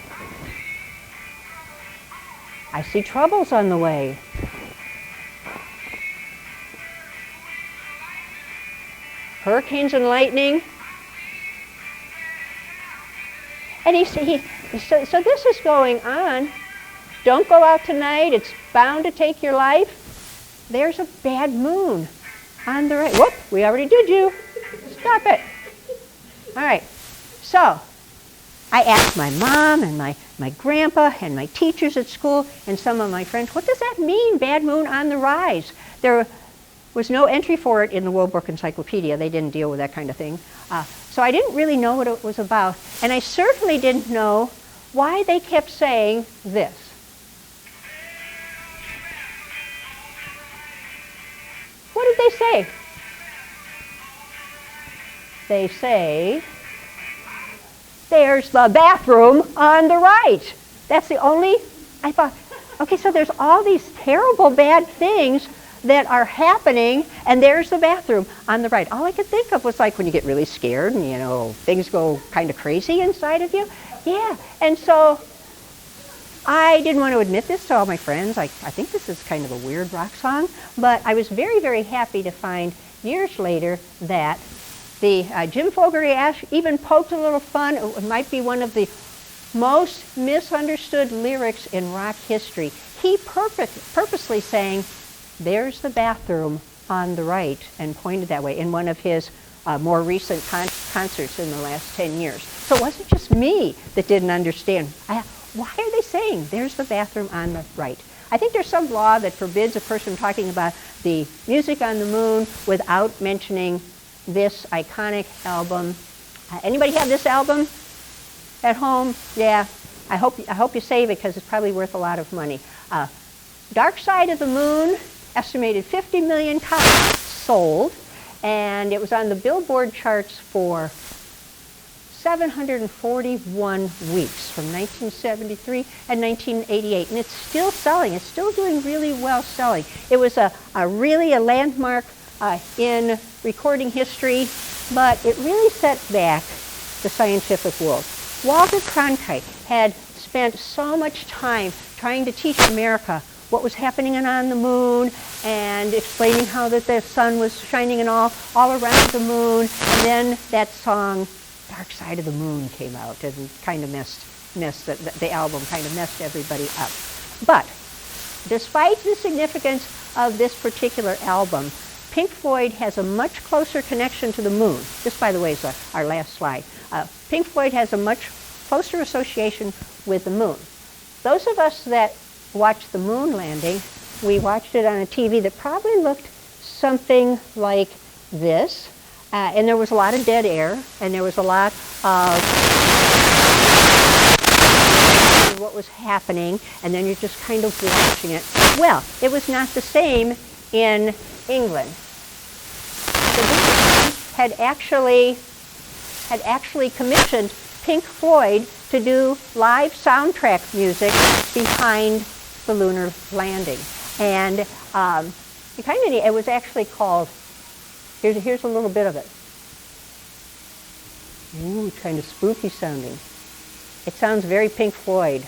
I see troubles on the way. Hurricanes and lightning. And so this is going on. Don't go out tonight. It's bound to take your life. There's a bad moon on the right. Whoop, we already did you. Stop it. All right. So I asked my mom and my grandpa and my teachers at school and some of my friends, what does that mean, bad moon on the rise? There was no entry for it in the World Book Encyclopedia. They didn't deal with that kind of thing. So I didn't really know what it was about. And I certainly didn't know why they kept saying this. What did they say? They say, there's the bathroom on the right. That's the only, I thought, okay, so there's all these terrible bad things that are happening, and there's the bathroom on the right. All I could think of was like when you get really scared and, things go kind of crazy inside of you. Yeah, and so I didn't want to admit this to all my friends. I think this is kind of a weird rock song, but I was very, very happy to find years later that the Jim Fogerty even poked a little fun. It might be one of the most misunderstood lyrics in rock history. He purposely sang, there's the bathroom on the right, and pointed that way in one of his more recent concerts in the last 10 years. So it wasn't just me that didn't understand. Why are they saying there's the bathroom on the right? I think there's some law that forbids a person talking about the music on the moon without mentioning this iconic album. Anybody have this album at home? Yeah. I hope you save it because it's probably worth a lot of money. Dark Side of the Moon, estimated 50 million copies sold, and it was on the Billboard charts for 741 weeks from 1973 and 1988, and it's still selling. It's still doing really well selling. It was really a landmark in recording history, but it really set back the scientific world. Walter Cronkite had spent so much time trying to teach America what was happening on the moon and explaining how that the sun was shining and all around the moon, and then that song Dark Side of the Moon came out and kind of messed the album kind of messed everybody up. But despite the significance of this particular album, Pink Floyd has a much closer connection to the moon. This, by the way, is our last slide. Pink Floyd has a much closer association with the moon. Those of us that watched the moon landing, we watched it on a TV that probably looked something like this. And there was a lot of dead air, and there was a lot of what was happening, and then you're just kind of watching it. Well, it was not the same in England. The Beatles had actually commissioned Pink Floyd to do live soundtrack music behind the lunar landing, and it was actually called. Here's a little bit of it. Ooh, kind of spooky sounding. It sounds very Pink Floyd.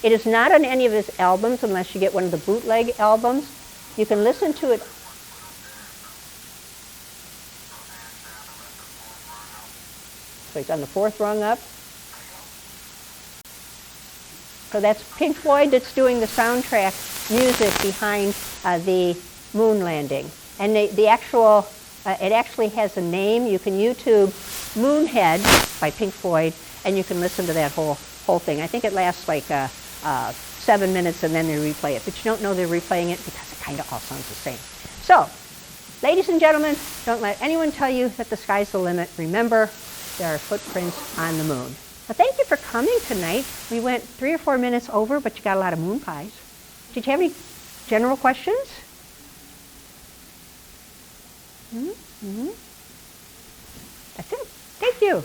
It is not on any of his albums unless you get one of the bootleg albums. You can listen to it. So it's on the 4th rung up. So that's Pink Floyd that's doing the soundtrack music behind the moon landing. And it actually has a name. You can YouTube Moonhead by Pink Floyd, and you can listen to that whole thing. I think it lasts like 7 minutes, and then they replay it. But you don't know they're replaying it because it kind of all sounds the same. So, ladies and gentlemen, don't let anyone tell you that the sky's the limit. Remember, there are footprints on the moon. Well, thank you for coming tonight. We went 3 or 4 minutes over, but you got a lot of moon pies. Did you have any general questions? Mm-hmm. That's it. Thank you.